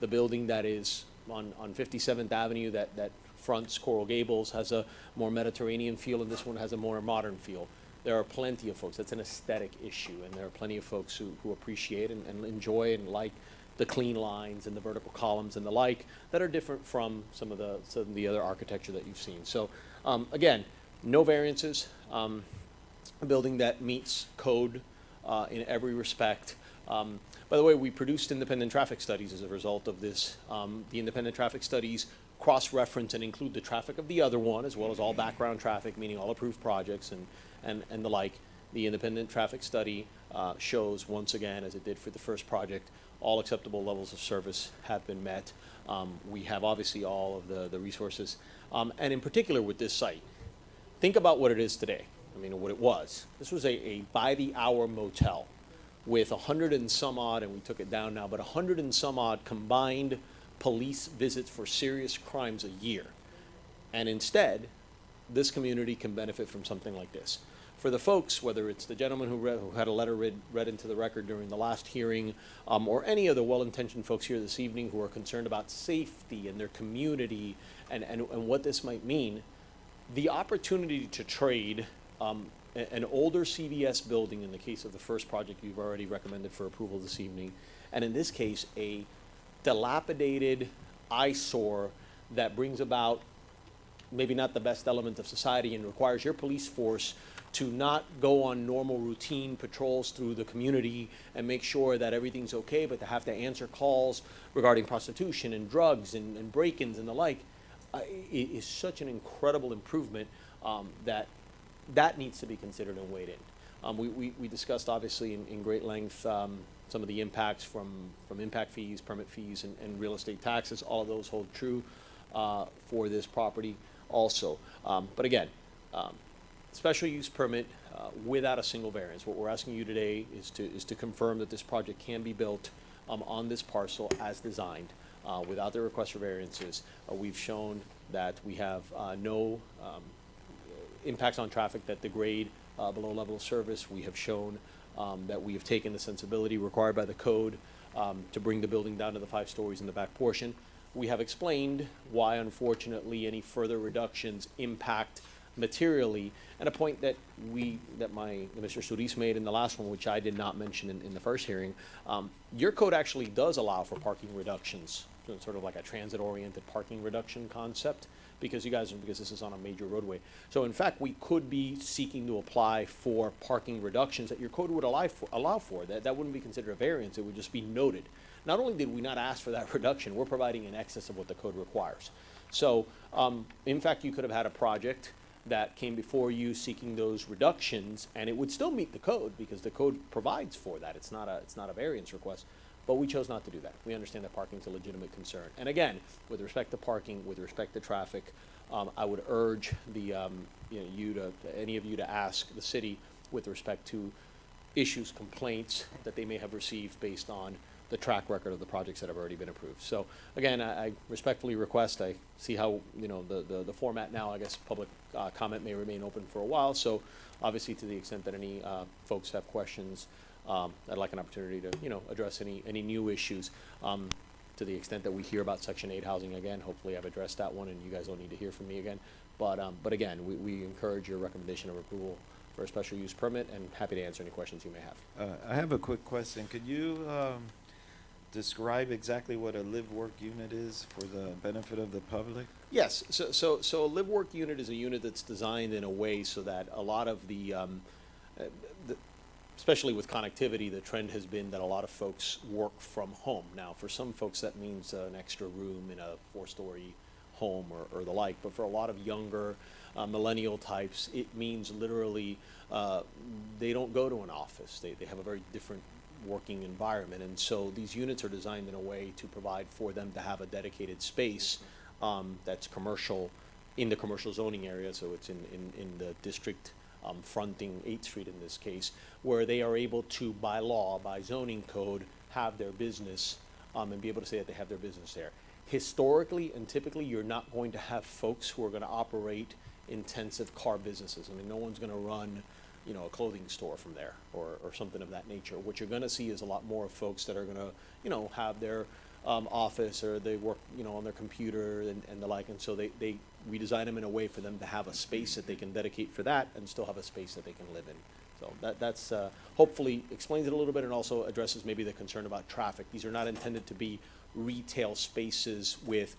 building that is on 57th Avenue that fronts Coral Gables has a more Mediterranean feel, and this one has a more modern feel. There are plenty of folks, that's an aesthetic issue, and there are plenty of folks who appreciate and enjoy and like the clean lines and the vertical columns and the like that are different from some of the other architecture that you've seen. So again, no variances, a building that meets code in every respect. By the way, we produced independent traffic studies as a result of this. The independent traffic studies cross-reference and include the traffic of the other one, as well as all background traffic, meaning all approved projects and the like. The independent traffic study shows, once again, as it did for the first project, all acceptable levels of service have been met. We have obviously all of the resources. And in particular with this site, think about what it is today. I mean, what it was. This was a by-the-hour motel with 100 and some odd, and we took it down now, but 100 and some odd combined police visits for serious crimes a year. And instead, this community can benefit from something like this. For the folks, whether it's the gentleman who had a letter read into the record during the last hearing, or any of the well-intentioned folks here this evening who are concerned about safety and their community and what this might mean, the opportunity to trade an older CVS building, in the case of the first project you've already recommended for approval this evening, and in this case, a dilapidated eyesore that brings about maybe not the best element of society and requires your police force to not go on normal routine patrols through the community and make sure that everything's okay, but to have to answer calls regarding prostitution and drugs and break-ins and the like, is such an incredible improvement that needs to be considered and weighed in. We discussed obviously in great length some of the impacts from impact fees, permit fees, and real estate taxes. All of those hold true for this property also. But again, special use permit without a single variance. What we're asking you today is to confirm that this project can be built on this parcel as designed without the request for variances. We've shown that we have no impacts on traffic that degrade below level of service. We have shown that we have taken the sensibility required by the code to bring the building down to the 5 stories in the back portion. We have explained why, unfortunately, any further reductions impact materially, and a point that Mr. Solis made in the last one, which I did not mention in the first hearing. Your code actually does allow for parking reductions, sort of like a transit-oriented parking reduction concept, because this is on a major roadway. So in fact, we could be seeking to apply for parking reductions that your code would allow for. That wouldn't be considered a variance, it would just be noted. Not only did we not ask for that reduction, we're providing in excess of what the code requires. So in fact, you could have had a project that came before you seeking those reductions, and it would still meet the code because the code provides for that. It's not a variance request. But we chose not to do that. We understand that parking is a legitimate concern. And again, with respect to parking, with respect to traffic, I would urge any of you to ask the city with respect to issues, complaints that they may have received based on the track record of the projects that have already been approved. So again, I respectfully request, I see how, the format now, I guess public comment may remain open for a while. So obviously, to the extent that any folks have questions, I'd like an opportunity to, address any new issues. To the extent that we hear about Section 8 housing again, hopefully I've addressed that one and you guys don't need to hear from me again. But again, we encourage your recommendation of approval for a special use permit, and happy to answer any questions you may have. I have a quick question. Could you describe exactly what a live-work unit is for the benefit of the public? Yes, so a live-work unit is a unit that's designed in a way so that a lot of especially with connectivity, the trend has been that a lot of folks work from home. Now, for some folks, that means an extra room in a 4-story home or the like, but for a lot of younger millennial types, it means literally they don't go to an office. They have a very different working environment, and so these units are designed in a way to provide for them to have a dedicated space that's commercial, in the commercial zoning area, so it's in the district fronting 8th Street in this case, where they are able to, by law, by zoning code, have their business and be able to say that they have their business there. Historically and typically, you're not going to have folks who are going to operate intensive car businesses. I mean, no one's going to run, a clothing store from there or something of that nature. What you're going to see is a lot more of folks that are going to, have their office, or they work, on their computer and the like, and so we design them in a way for them to have a space that they can dedicate for that and still have a space that they can live in. So that's hopefully explains it a little bit and also addresses maybe the concern about traffic. These are not intended to be retail spaces with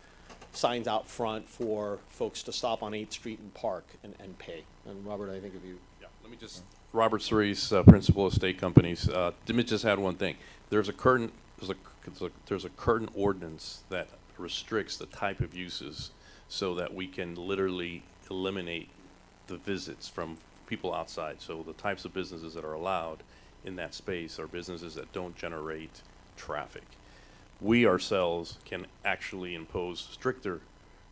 signs out front for folks to stop on 8th Street and park and pay. And Robert, I think of you. Yeah, let me just, Robert Cerise, Principal of State Companies. Let me just add one thing. There's a current ordinance that restricts the type of uses so that we can literally eliminate the visits from people outside. So the types of businesses that are allowed in that space are businesses that don't generate traffic. We ourselves can actually impose stricter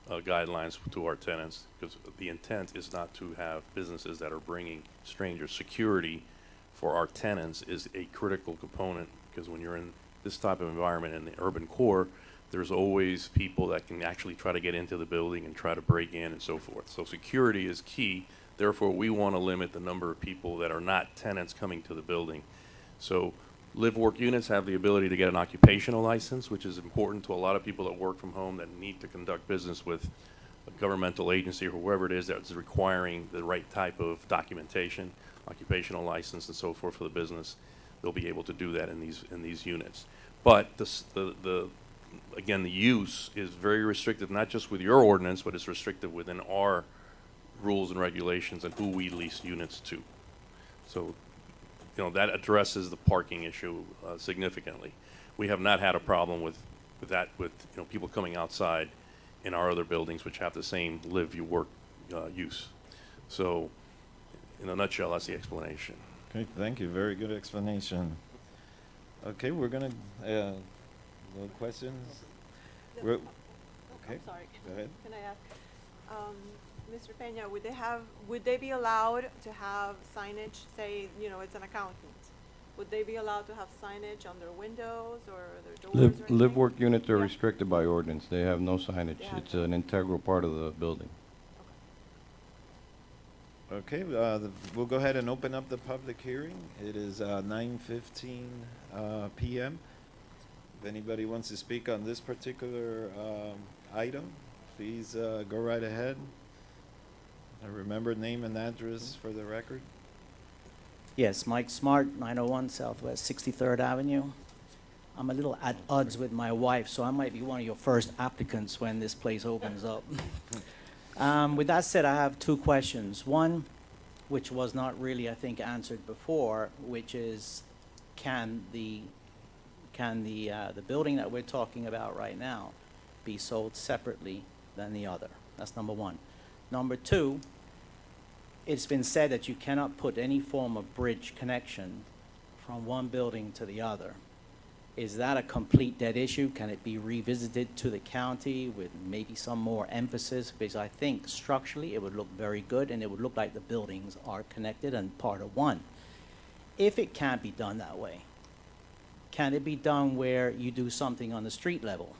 guidelines to our tenants, because the intent is not to have businesses that are bringing strangers. Security for our tenants is a critical component, because when you're in this type of environment in the urban core, there's always people that can actually try to get into the building and try to break in and so forth. So security is key. Therefore, we want to limit the number of people that are not tenants coming to the building. So live-work units have the ability to get an occupational license, which is important to a lot of people that work from home that need to conduct business with a governmental agency or whoever it is that's requiring the right type of documentation, occupational license and so forth for the business. They'll be able to do that in these units. But again, the use is very restrictive, not just with your ordinance, but it's restrictive within our rules and regulations and who we lease units to. So, that addresses the parking issue significantly. We have not had a problem with people coming outside in our other buildings, which have the same live-you-work use. So, in a nutshell, that's the explanation. Okay, thank you. Very good explanation. Okay, we're gonna, no questions? We're- Okay, I'm sorry. go ahead. Can I ask, Mr. Peña, would they be allowed to have signage, say, you know, it's an accountant? Would they be allowed to have signage on their windows or their doors or anything? Live work units are Yeah. restricted by ordinance. They have no signage. They have It's an integral part of the building. Okay, we'll go ahead and open up the public hearing. It is 9:15 PM. If anybody wants to speak on this particular item, please go right ahead. Remember name and address for the record. Yes, Mike Smart, 901 Southwest 63rd Avenue. I'm a little at odds with my wife, so I might be one of your first applicants when this place opens up. With that said, I have two questions. One, which was not really, I think, answered before, which is, can the building that we're talking about right now be sold separately than the other? That's number one. Number two, it's been said that you cannot put any form of bridge connection from one building to the other. Is that a complete dead issue? Can it be revisited to the county with maybe some more emphasis? Because I think structurally it would look very good and it would look like the buildings are connected and part of one. If it can't be done that way, can it be done where you do something on the street level?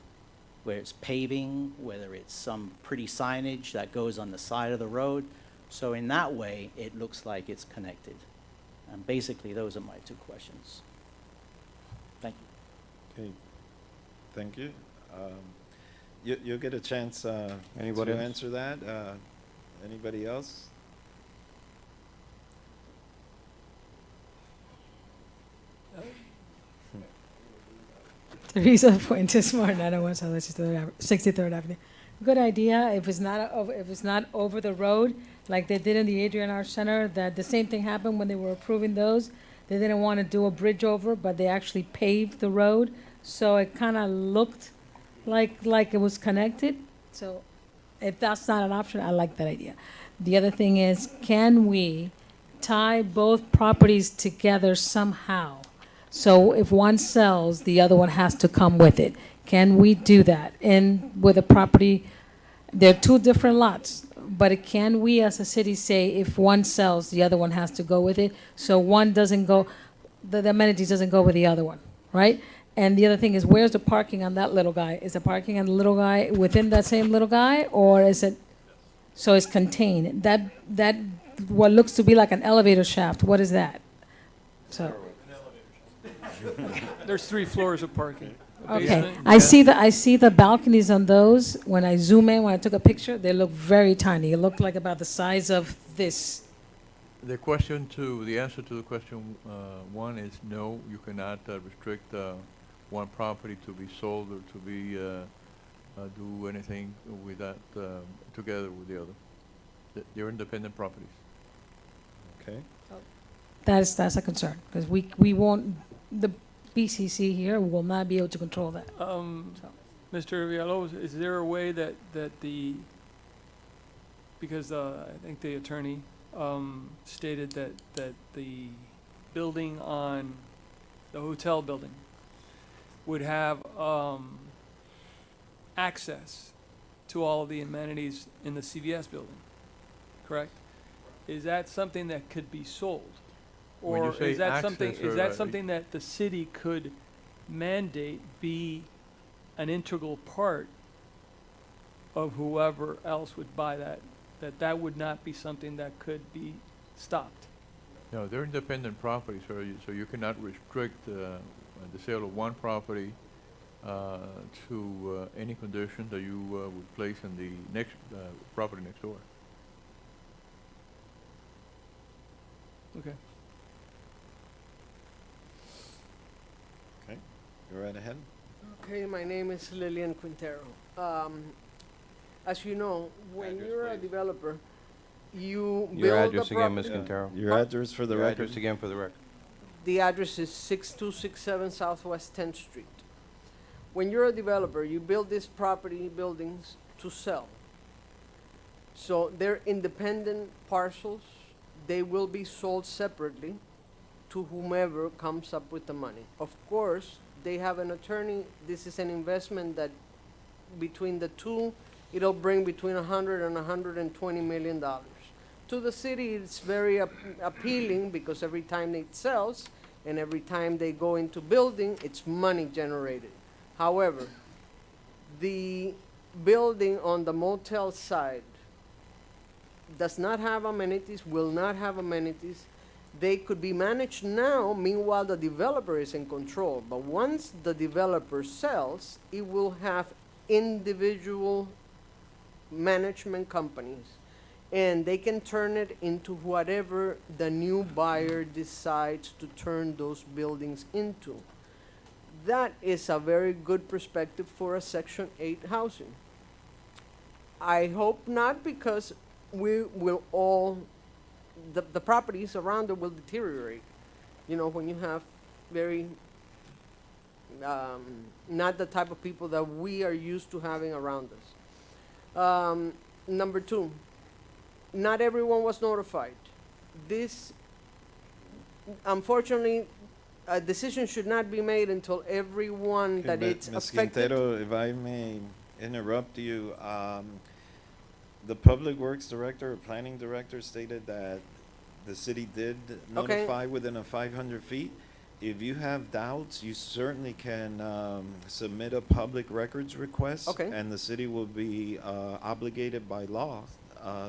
Where it's paving, whether it's some pretty signage that goes on the side of the road. So in that way, it looks like it's connected. And basically, those are my two questions. Thank you. Okay, thank you. You'll get a chance Anybody to else? answer that. Anybody else? Teresa Fuentes Martin, 901 Southwest 63rd Avenue. Good idea. If it's not over the road, like they did in the Adrian Arts Center, that the same thing happened when they were approving those. They didn't want to do a bridge over, but they actually paved the road, so it kind of looked like it was connected. So if that's not an option, I like that idea. The other thing is, can we tie both properties together somehow? So if one sells, the other one has to come with it. Can we do that? And with a property, they're two different lots, but can we as a city say if one sells, the other one has to go with it? So one doesn't go, the amenities doesn't go with the other one, right? And the other thing is, where's the parking on that little guy? Is the parking on the little guy within that same little guy, or is it, so it's contained? That what looks to be like an elevator shaft, what is that? So. There's 3 floors of parking. A Okay, basement. I see the balconies on those. When I zoom in, when I took a picture, they look very tiny. It looked like about the size of this. The answer to the question one is no, you cannot restrict one property to be sold or to be, do anything with that, together with the other. They're independent properties. Okay. That's a concern, because we won't, the BCC here will not be able to control that. Mr. Villalobos, is there a way that because I think the attorney stated that the building on, the hotel building would have access to all of the amenities in the CVS building, correct? Is that something that could be sold? When you Or say is that something, access, is or, that something that the city could mandate be an integral part of whoever else would buy that would not be something that could be stopped? No, they're independent properties, so you cannot restrict the sale of one property to any condition that you would place in the next property next door. Okay. Okay, go right ahead. Okay, my name is Lillian Quintero. As you know, when Address, you're a please. developer, you build Your the address again, Ms. Yeah, Quintero. Your address for the Your record. address again for the record. The address is 6267 Southwest 10th Street. When you're a developer, you build these property buildings to sell. So they're independent parcels. They will be sold separately. to whomever comes up with the money. Of course, they have an attorney. This is an investment that between the two, it'll bring between 100 and 120 million dollars. To the city, it's very appealing because every time it sells and every time they go into building, it's money generated. However, the building on the motel side does not have amenities, will not have amenities. They could be managed now, meanwhile the developer is in control. But once the developer sells, it will have individual management companies. And they can turn it into whatever the new buyer decides to turn those buildings into. That is a very good perspective for a Section 8 housing. I hope not, because we will all, the properties around it will deteriorate. You know, when you have very, not the type of people that we are used to having around us. Number two, not everyone was notified. This, unfortunately, a decision should not be made until everyone that it's Ms. affected. Quintero, if I may interrupt you, the Public Works Director or Planning Director stated that the city did Okay. notify within a 500 feet. If you have doubts, you certainly can submit a public records request. Okay. And the city will be obligated by law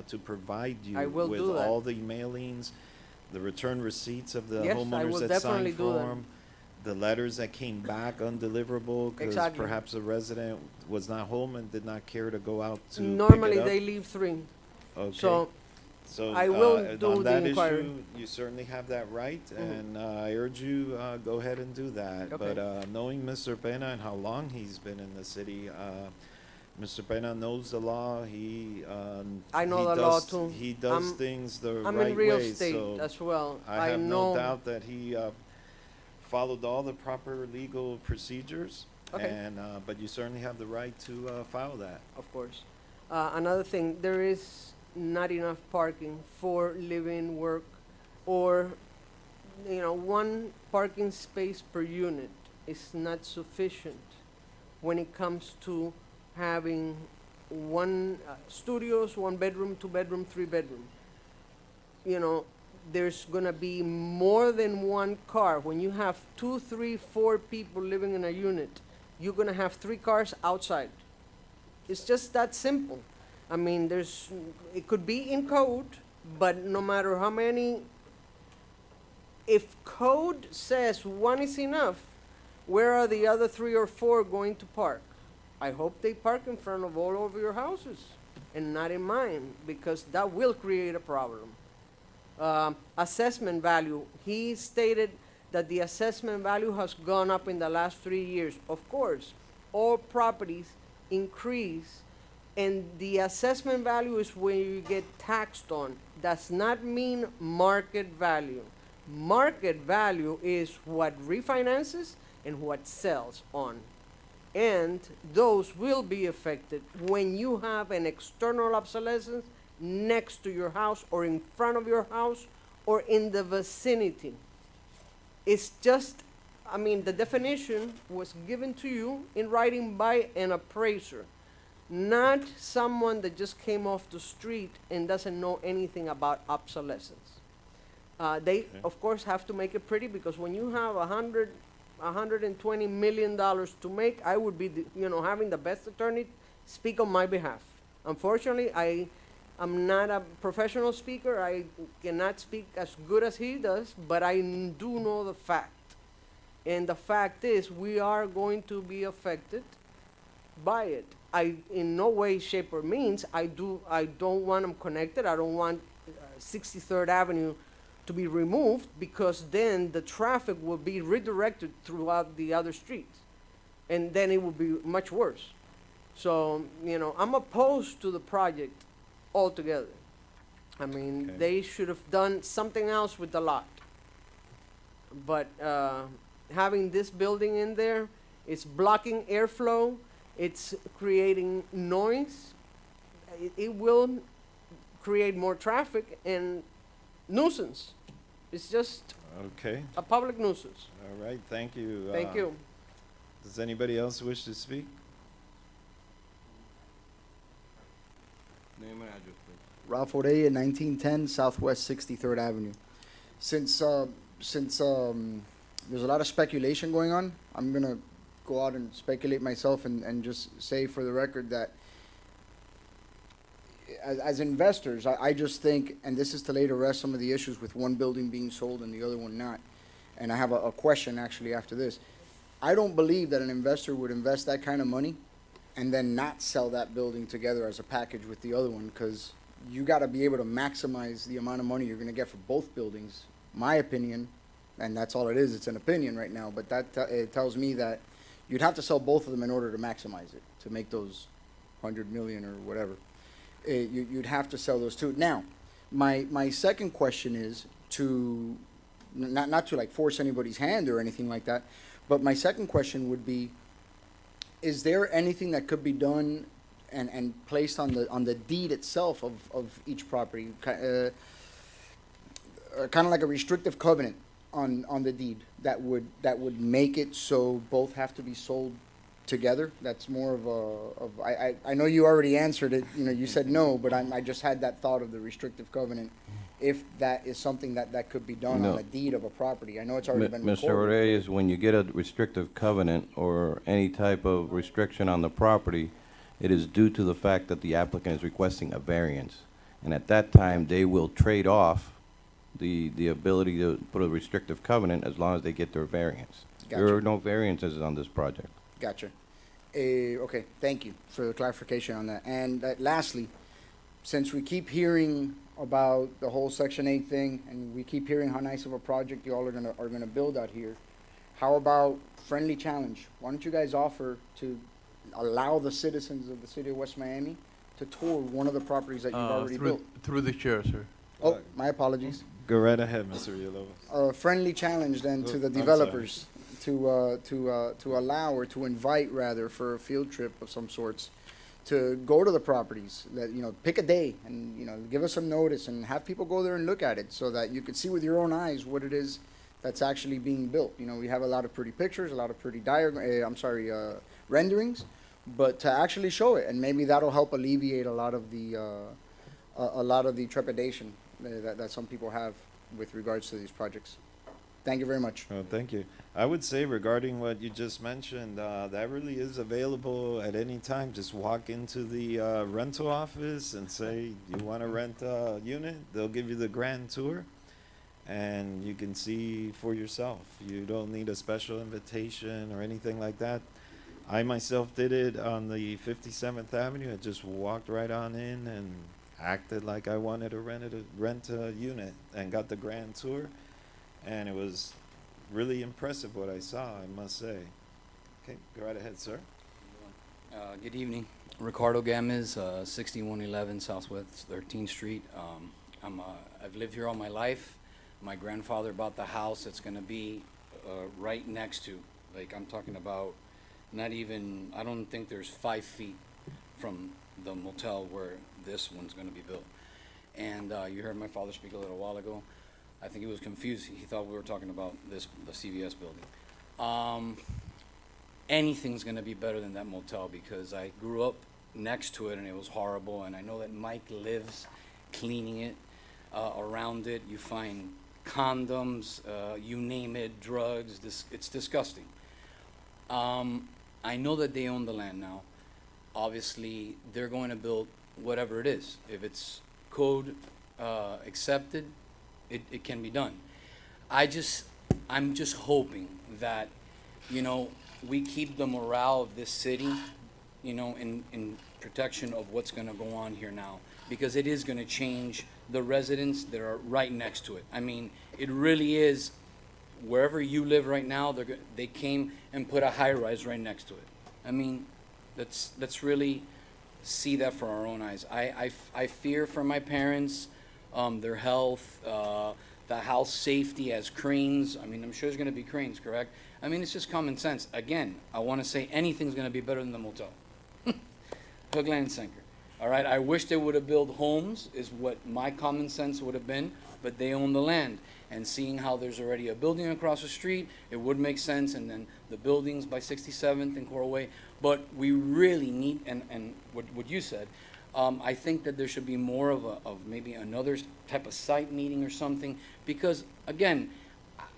to provide you I will with do that. all the mailings, the return receipts of the Yes, I homeowners will that definitely signed do that. for 'em, the letters that came back undeliverable because Exactly. perhaps a resident was not home and did not care to go out to Normally, pick it up. they leave 3. Okay. So So, I will and do on the that inquiry. issue, you certainly have that right, Mhm. and I urge you, go ahead and do that. Okay. But knowing Mr. Pena and how long he's been in the city, Mr. Pena knows the law. I know he the law does- too. He does I'm- things the I'm right in real way, estate so as well. I have know. no doubt that he followed all the proper legal procedures. Okay. And but you certainly have the right to file that. Of course. Another thing, there is not enough parking for living, work, or, you know, one parking space per unit is not sufficient when it comes to having one studios, 1 bedroom, 2 bedroom, 3 bedroom. You know, there's gonna be more than one car. When you have 2, 3, 4 people living in a unit, you're gonna have 3 cars outside. It's just that simple. I mean, it could be in code, but no matter how many, if code says 1 is enough, where are the other 3 or 4 going to park? I hope they park in front of all of your houses and not in mine, because that will create a problem. Assessment value, he stated that the assessment value has gone up in the last 3 years. Of course, all properties increase, and the assessment value is where you get taxed on. Does not mean market value. Market value is what refinances and what sells on. And those will be affected when you have an external obsolescence next to your house or in front of your house or in the vicinity. It's just, I mean, the definition was given to you in writing by an appraiser, not someone that just came off the street and doesn't know anything about obsolescence. They, of course, have to make it pretty, because when you have $120 million to make, I would be, having the best attorney speak on my behalf. Unfortunately, I'm not a professional speaker. I cannot speak as good as he does, but I do know the fact. And the fact is, we are going to be affected by it. In no way, shape, or means, I don't want them connected. I don't want 63rd Avenue to be removed, because then the traffic will be redirected throughout the other streets. And then it will be much worse. So, I'm opposed to the project altogether. I mean, Okay. they should have done something else with the lot. But having this building in there, it's blocking airflow, it's creating noise, it will create more traffic and nuisance. It's just Okay, a public nuisance. all right, thank you. Thank you. Does anybody else wish to speak? Name and address, please. Ralph Oreya, 1910 Southwest 63rd Avenue. Since there's a lot of speculation going on, I'm gonna go out and speculate myself and just say for the record that as investors, I just think, and this is to lay to rest some of the issues with one building being sold and the other one not. And I have a question actually after this. I don't believe that an investor would invest that kind of money and then not sell that building together as a package with the other one, because you got to be able to maximize the amount of money you're going to get for both buildings. My opinion, and that's all it is, it's an opinion right now, but it tells me that you'd have to sell both of them in order to maximize it, to make those 100 million or whatever. You'd have to sell those two. Now, my second question is to, not to like force anybody's hand or anything like that, but my second question would be, is there anything that could be done and placed on the deed itself of each property, kind of like a restrictive covenant on the deed that would make it so both have to be sold together? That's more of I know you already answered it, you said no, but I just had that thought of the restrictive covenant, if that is something that could be done No. on a deed of a property. I know it's already been Mr. recorded. Reyes, when you get a restrictive covenant or any type of restriction on the property, it is due to the fact that the applicant is requesting a variance. And at that time, they will trade off the ability to put a restrictive covenant as long as they get their variance. There Gotcha. are no variances on this project. Gotcha. Okay, thank you for the clarification on that. And lastly, since we keep hearing about the whole Section 8 thing, and we keep hearing how nice of a project you all are gonna build out here, how about friendly challenge? Why don't you guys offer to allow the citizens of the city of West Miami to tour one of the properties that you've already built? Through the chair, sir. Oh, my apologies. Go right ahead, Mr. Villalobos. A friendly challenge then to the I'm sorry. developers to allow, or to invite rather, for a field trip of some sorts, to go to the properties, that, pick a day and, give us some notice and have people go there and look at it so that you can see with your own eyes what it is that's actually being built. We have a lot of pretty pictures, a lot of pretty renderings, but to actually show it, and maybe that'll help alleviate a lot of the trepidation that some people have with regards to these projects. Thank you very much. Oh, thank you. I would say regarding what you just mentioned, that really is available at any time. Just walk into the rental office and say you want to rent a unit. They'll give you the grand tour, and you can see for yourself. You don't need a special invitation or anything like that. I myself did it on the 57th Avenue. I just walked right on in and acted like I wanted to rent a unit and got the grand tour. And it was really impressive what I saw, I must say. Okay, go right ahead, sir. Good evening. Ricardo Gamez, 6111 Southwest 13th Street. I've lived here all my life. My grandfather bought the house that's going to be right next to, I'm talking about not even, I don't think there's 5 feet from the motel where this one's going to be built. And you heard my father speak a little while ago. I think he was confused. He thought we were talking about the CVS building. Anything's gonna be better than that motel because I grew up next to it and it was horrible. And I know that Mike lives cleaning it, around it. You find condoms, you name it, drugs. It's disgusting. I know that they own the land now. Obviously, they're going to build whatever it is. If it's code accepted, it can be done. I'm just hoping that, we keep the morale of this city, in protection of what's gonna go on here now. Because it is gonna change the residents that are right next to it. I mean, it really is, wherever you live right now, they came and put a high-rise right next to it. I mean, let's really see that for our own eyes. I fear for my parents, their health, the house safety as cranes. I mean, I'm sure there's gonna be cranes, correct? I mean, it's just common sense. Again, I wanna say anything's gonna be better than the motel. Hook, line, and sinker. All right, I wish they would have built homes, is what my common sense would have been. but they own the land. And seeing how there's already a building across the street, it would make sense, and then the buildings by 67th and Coral Way. But we really need, and what you said, I think that there should be more of maybe another type of site meeting or something, because again,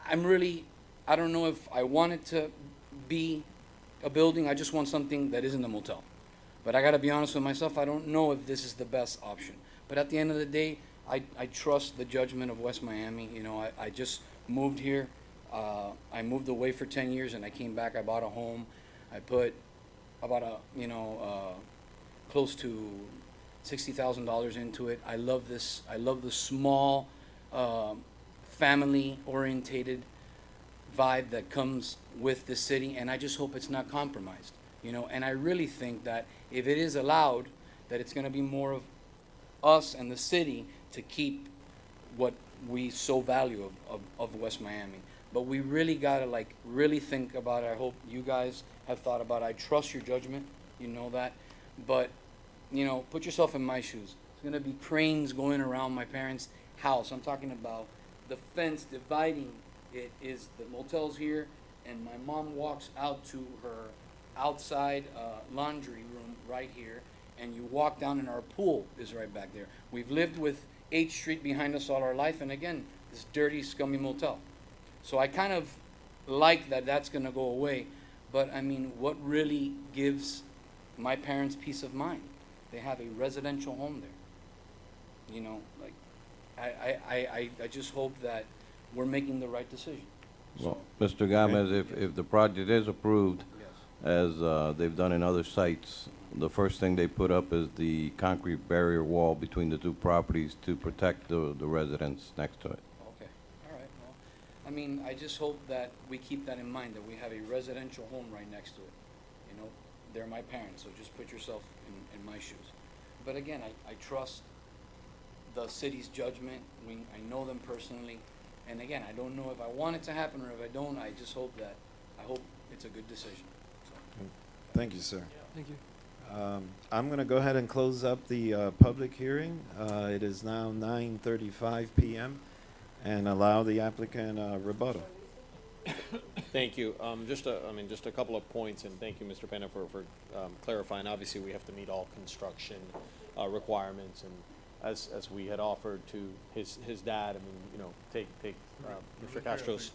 I don't know if I want it to be a building, I just want something that isn't a motel. But I gotta be honest with myself, I don't know if this is the best option. But at the end of the day, I trust the judgment of West Miami. You know, I just moved here. I moved away for 10 years and I came back, I bought a home. I put about close to $60,000 into it. I love this. I love the small, family-orientated vibe that comes with the city, and I just hope it's not compromised. You know, and I really think that if it is allowed, that it's going to be more of us and the city to keep what we so value of West Miami. But we really gotta really think about it. I hope you guys have thought about it. I trust your judgment, you know that. But, you know, put yourself in my shoes. There's gonna be cranes going around my parents' house. I'm talking about the fence dividing it is the motel's here, and my mom walks out to her outside laundry room right here, and you walk down and our pool is right back there. We've lived with 8th Street behind us all our life, and again, this dirty, scummy motel. So I kind of like that that's going to go away, but I mean, what really gives my parents peace of mind? They have a residential home there. You know, like, I just hope that we're making the right decision. Well, Mr. Gomez, if the project is approved, as they've done in other sites, the first thing they put up is the concrete barrier wall between the two properties to protect the residents next to it. Okay, all right, well, I mean, I just hope that we keep that in mind, that we have a residential home right next to it. You know, they're my parents, so just put yourself in my shoes. But again, I trust the city's judgment. I know them personally. And again, I don't know if I want it to happen or if I don't. I just hope it's a good decision. So. Thank you, sir. Thank you. I'm going to go ahead and close up the public hearing. It is now 9:35 p.m. and allow the applicant rebuttal. Thank you. Just a couple of points, and thank you, Mr. Pena, for clarifying. Obviously, we have to meet all construction requirements, and as we had offered to his dad, I mean, you know, take Mr. Castro's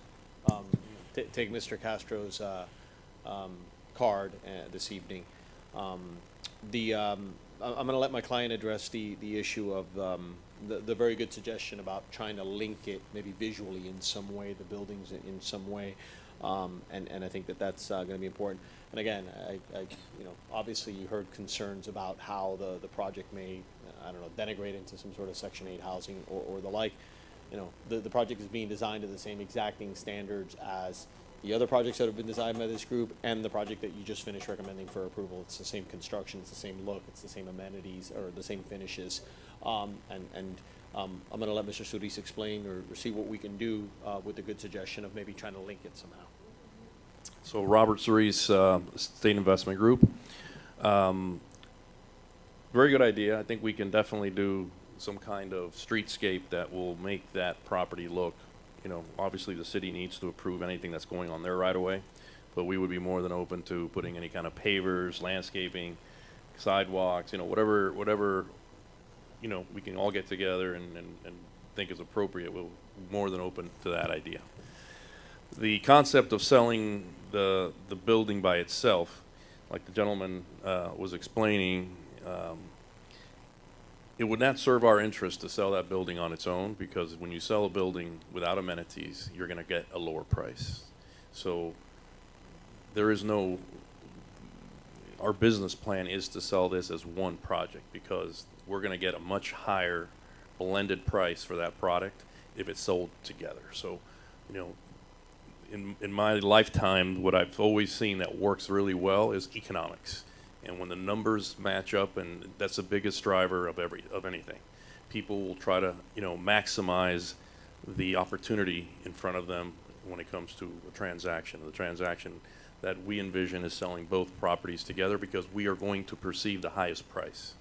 take Mr. Castro's card this evening. I'm going to let my client address the issue of the very good suggestion about trying to link it maybe visually in some way, the buildings in some way, and I think that's going to be important. And again, I you know, obviously you heard concerns about how the project may, I don't know, denigrate into some sort of Section 8 housing or the like. You know, the project is being designed to the same exacting standards as the other projects that have been designed by this group and the project that you just finished recommending for approval. It's the same construction, it's the same look, it's the same amenities, or the same finishes. I'm going to let Mr. Solis explain or see what we can do with the good suggestion of maybe trying to link it somehow. So Robert Cerise, State Investment Group. Very good idea. I think we can definitely do some kind of streetscape that will make that property look, you know, obviously the city needs to approve anything that's going on there right away, but we would be more than open to putting any kind of pavers, landscaping, sidewalks, you know, whatever, you know, we can all get together and think is appropriate. We're more than open to that idea. The concept of selling the building by itself, like the gentleman was explaining, it would not serve our interest to sell that building on its own, because when you sell a building without amenities, you're going to get a lower price. So there is no, our business plan is to sell this as one project, because we're going to get a much higher blended price for that product if it's sold together. So, you know, in my lifetime, what I've always seen that works really well is economics. And when the numbers match up, and that's the biggest driver of anything, people will try to, you know, maximize the opportunity in front of them when it comes to a transaction. The transaction that we envision is selling both properties together, because we are going to perceive the highest price.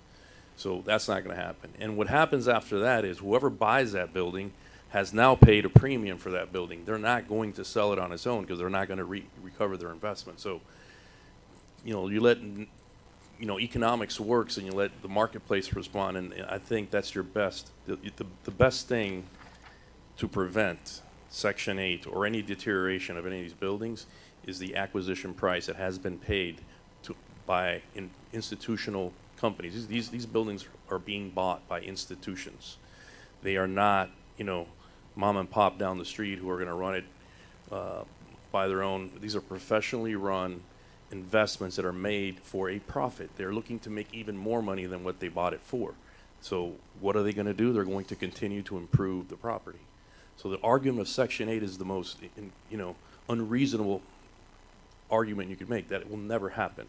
So that's not going to happen. And what happens after that is whoever buys that building has now paid a premium for that building. They're not going to sell it on its own because they're not going to recover their investment. So, you let economics works and you let the marketplace respond, and I think that's your best. The best thing to prevent Section 8 or any deterioration of any of these buildings is the acquisition price that has been paid by institutional companies. These buildings are being bought by institutions. They are not, mom and pop down the street who are going to run it by their own. These are professionally run investments that are made for a profit. They're looking to make even more money than what they bought it for. So what are they going to do? They're going to continue to improve the property. So the argument of Section 8 is the most, unreasonable argument you could make, that it will never happen.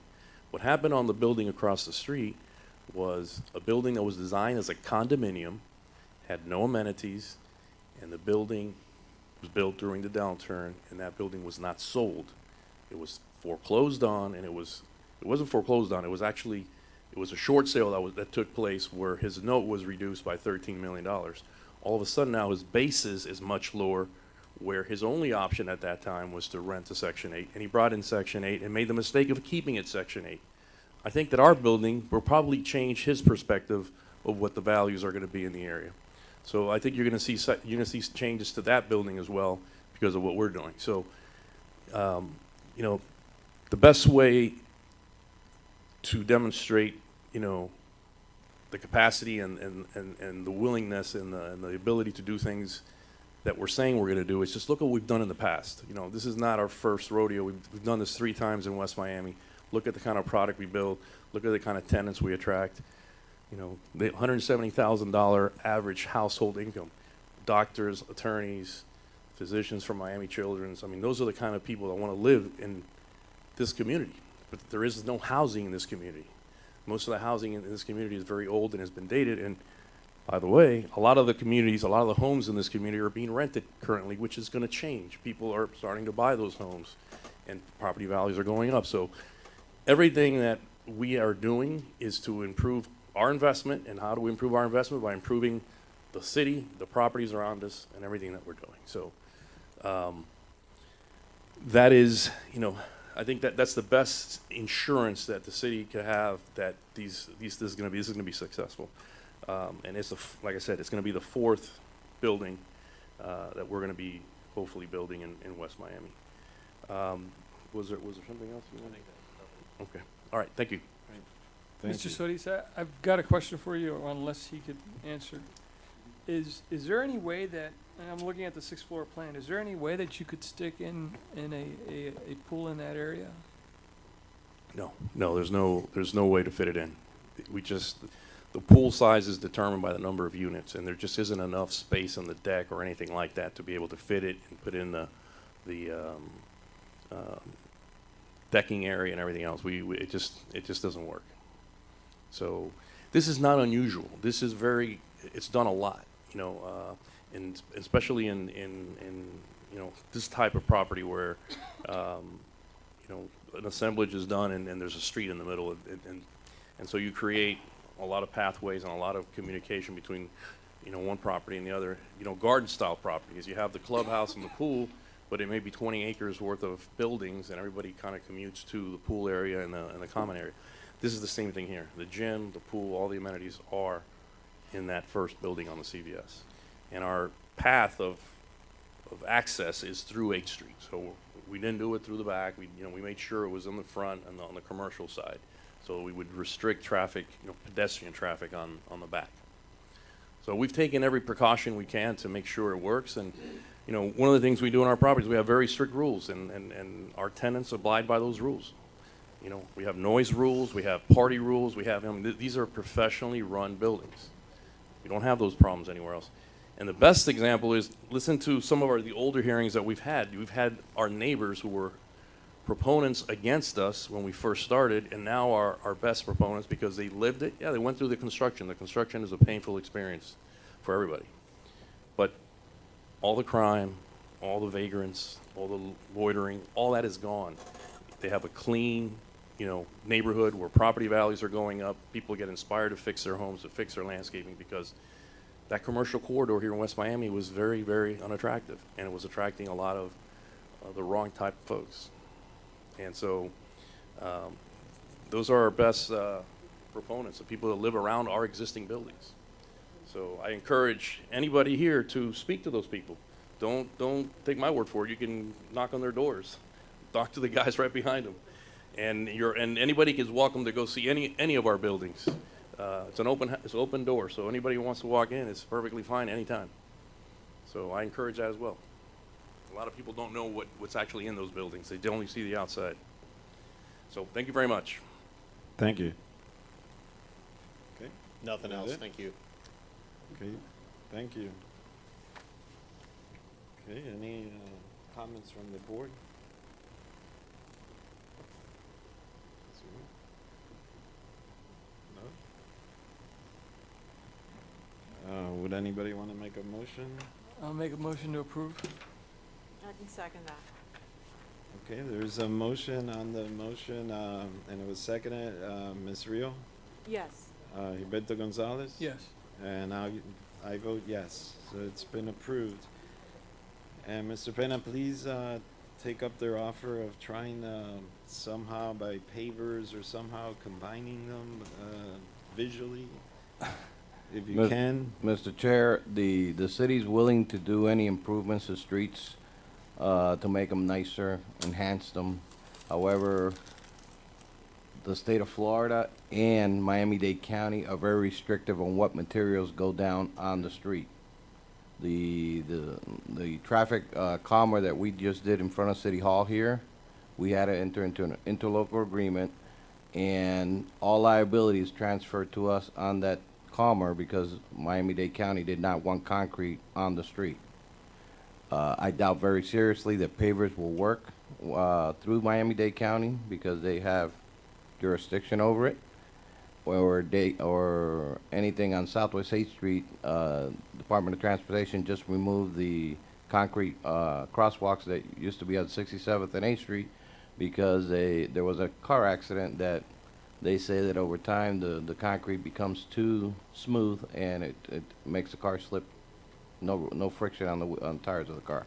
What happened on the building across the street was a building that was designed as a condominium, had no amenities, and the building was built during the downturn, and that building was not sold. It was foreclosed on, and it wasn't foreclosed on. It was a short sale that took place where his note was reduced by $13 million. All of a sudden now his basis is much lower, where his only option at that time was to rent to Section 8, and he brought in Section 8 and made the mistake of keeping it Section 8. I think that our building will probably change his perspective of what the values are going to be in the area. So I think you're going to see changes to that building as well because of what we're doing. So, the best way to demonstrate, the capacity and the willingness and the ability to do things that we're saying we're going to do is just look at what we've done in the past. This is not our first rodeo. We've done this 3 times in West Miami. Look at the kind of product we build. Look at the kind of tenants we attract. The $170,000 average household income. Doctors, attorneys, physicians from Miami Children's. I mean, those are the kind of people that want to live in this community. But there is no housing in this community. Most of the housing in this community is very old and has been dated. And by the way, a lot of the homes in this community are being rented currently, which is going to change. People are starting to buy those homes, and property values are going up. So everything that we are doing is to improve our investment. And how do we improve our investment? By improving the city, the properties around us, and everything that we're doing. So that is, I think that's the best insurance that the city could have that this is going to be successful. And it's like I said, it's going to be the 4th building that we're going to be hopefully building in West Miami. Was there something else you wanted? Okay. All right. Thank you. Mr. Solis, I've got a question for you, unless he could answer. Is there any way that, and I'm looking at the 6th floor plan, is there any way that you could stick in a pool in that area? No, there's no way to fit it in. The pool size is determined by the number of units, and there just isn't enough space on the deck or anything like that to be able to fit it and put in the decking area and everything else. It just doesn't work. So this is not unusual. It's done a lot, and especially in this type of property where an assemblage is done and there's a street in the middle, and so you create a lot of pathways and a lot of communication between one property and the other. Garden style properties, you have the clubhouse and the pool, but it may be 20 acres worth of buildings, and everybody kind of commutes to the pool area and the common area. This is the same thing here. The gym, the pool, all the amenities are in that first building on the CVS. And our path of access is through 8th Street. So we didn't do it through the back. We made sure it was in the front and on the commercial side. So we would restrict traffic, pedestrian traffic on the back. So we've taken every precaution we can to make sure it works. And one of the things we do in our properties, we have very strict rules, and our tenants abide by those rules. We have noise rules, we have party rules, these are professionally run buildings. We don't have those problems anywhere else. And the best example is, listen to some of the older hearings that we've had. We've had our neighbors who were proponents against us when we first started, and now are our best proponents because they lived it. Yeah, they went through the construction. The construction is a painful experience for everybody. But all the crime, all the vagrants, all the loitering, all that is gone. They have a clean, neighborhood where property values are going up. People get inspired to fix their homes, to fix their landscaping, because that commercial corridor here in West Miami was very, very unattractive, and it was attracting a lot of the wrong type of folks. And so those are our best proponents, the people that live around our existing buildings. So I encourage anybody here to speak to those people. Don't take my word for it. You can knock on their doors, talk to the guys right behind them, and anybody is welcome to go see any of our buildings. It's an open door, so anybody who wants to walk in, it's perfectly fine anytime. So I encourage that as well. A lot of people don't know what's actually in those buildings. They only see the outside. So thank you very much. Thank you. Okay. Nothing That else, it? thank you. Okay, thank you. Okay, any comments from the board? No? Would anybody want to make a motion? I'll make a motion to approve. I can second that. Okay, there's a motion on the motion, and it was seconded, Ms. Rio, Yes. Gilberto Gonzalez? Yes. And I vote yes, so it's been approved. And Mr. Pena, please take up their offer of trying somehow by pavers or somehow combining them visually, if you Mis- can. Mr. Chair, the city's willing to do any improvements to streets to make them nicer, enhance them. However, the state of Florida and Miami-Dade County are very restrictive on what materials go down on the street. The traffic calmer that we just did in front of City Hall here, we had to enter into an interlocal agreement, and all liability is transferred to us on that calmer because Miami-Dade County did not want concrete on the street. I doubt very seriously that pavers will work through Miami-Dade County because they have jurisdiction over it, or anything on Southwest 8th Street. Department of Transportation just removed the concrete crosswalks that used to be on 67th and 8th Street because there was a car accident that they say that over time the concrete becomes too smooth and it makes the car slip. No friction on the tires of the car.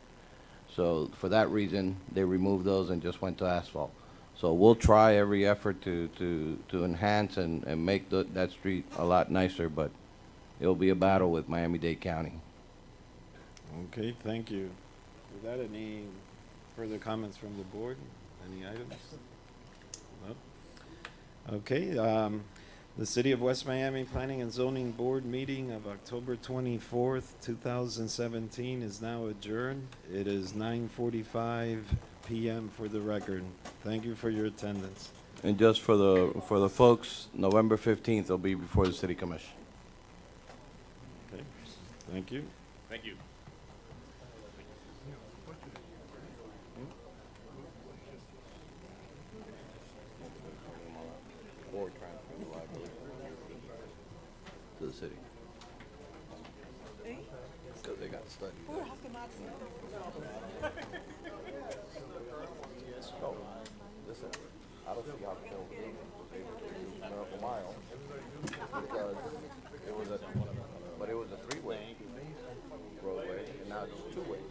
So for that reason, they removed those and just went to asphalt. So we'll try every effort to enhance and make that street a lot nicer, but it'll be a battle with Miami-Dade County. Okay, thank you. Without any further comments from the board, any items? No? Okay, the City of West Miami Planning and Zoning Board meeting of October 24th, 2017 is now adjourned. It is 9:45 p.m. for the record. Thank you for your attendance. And just for the folks, November 15th, they'll be before the City Commission. Okay, thank you. Thank you. Or transfer the liability to the city. Because they got studies. So, listen, I don't see how Phil was able to use Miracle Mile because it was a three-way roadway and now it's two-way.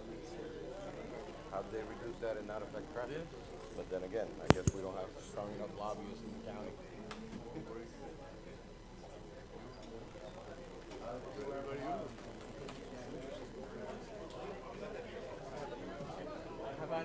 How did they reduce that and not affect traffic? But then again, I guess we don't have strong enough lobbyists in the county. Have I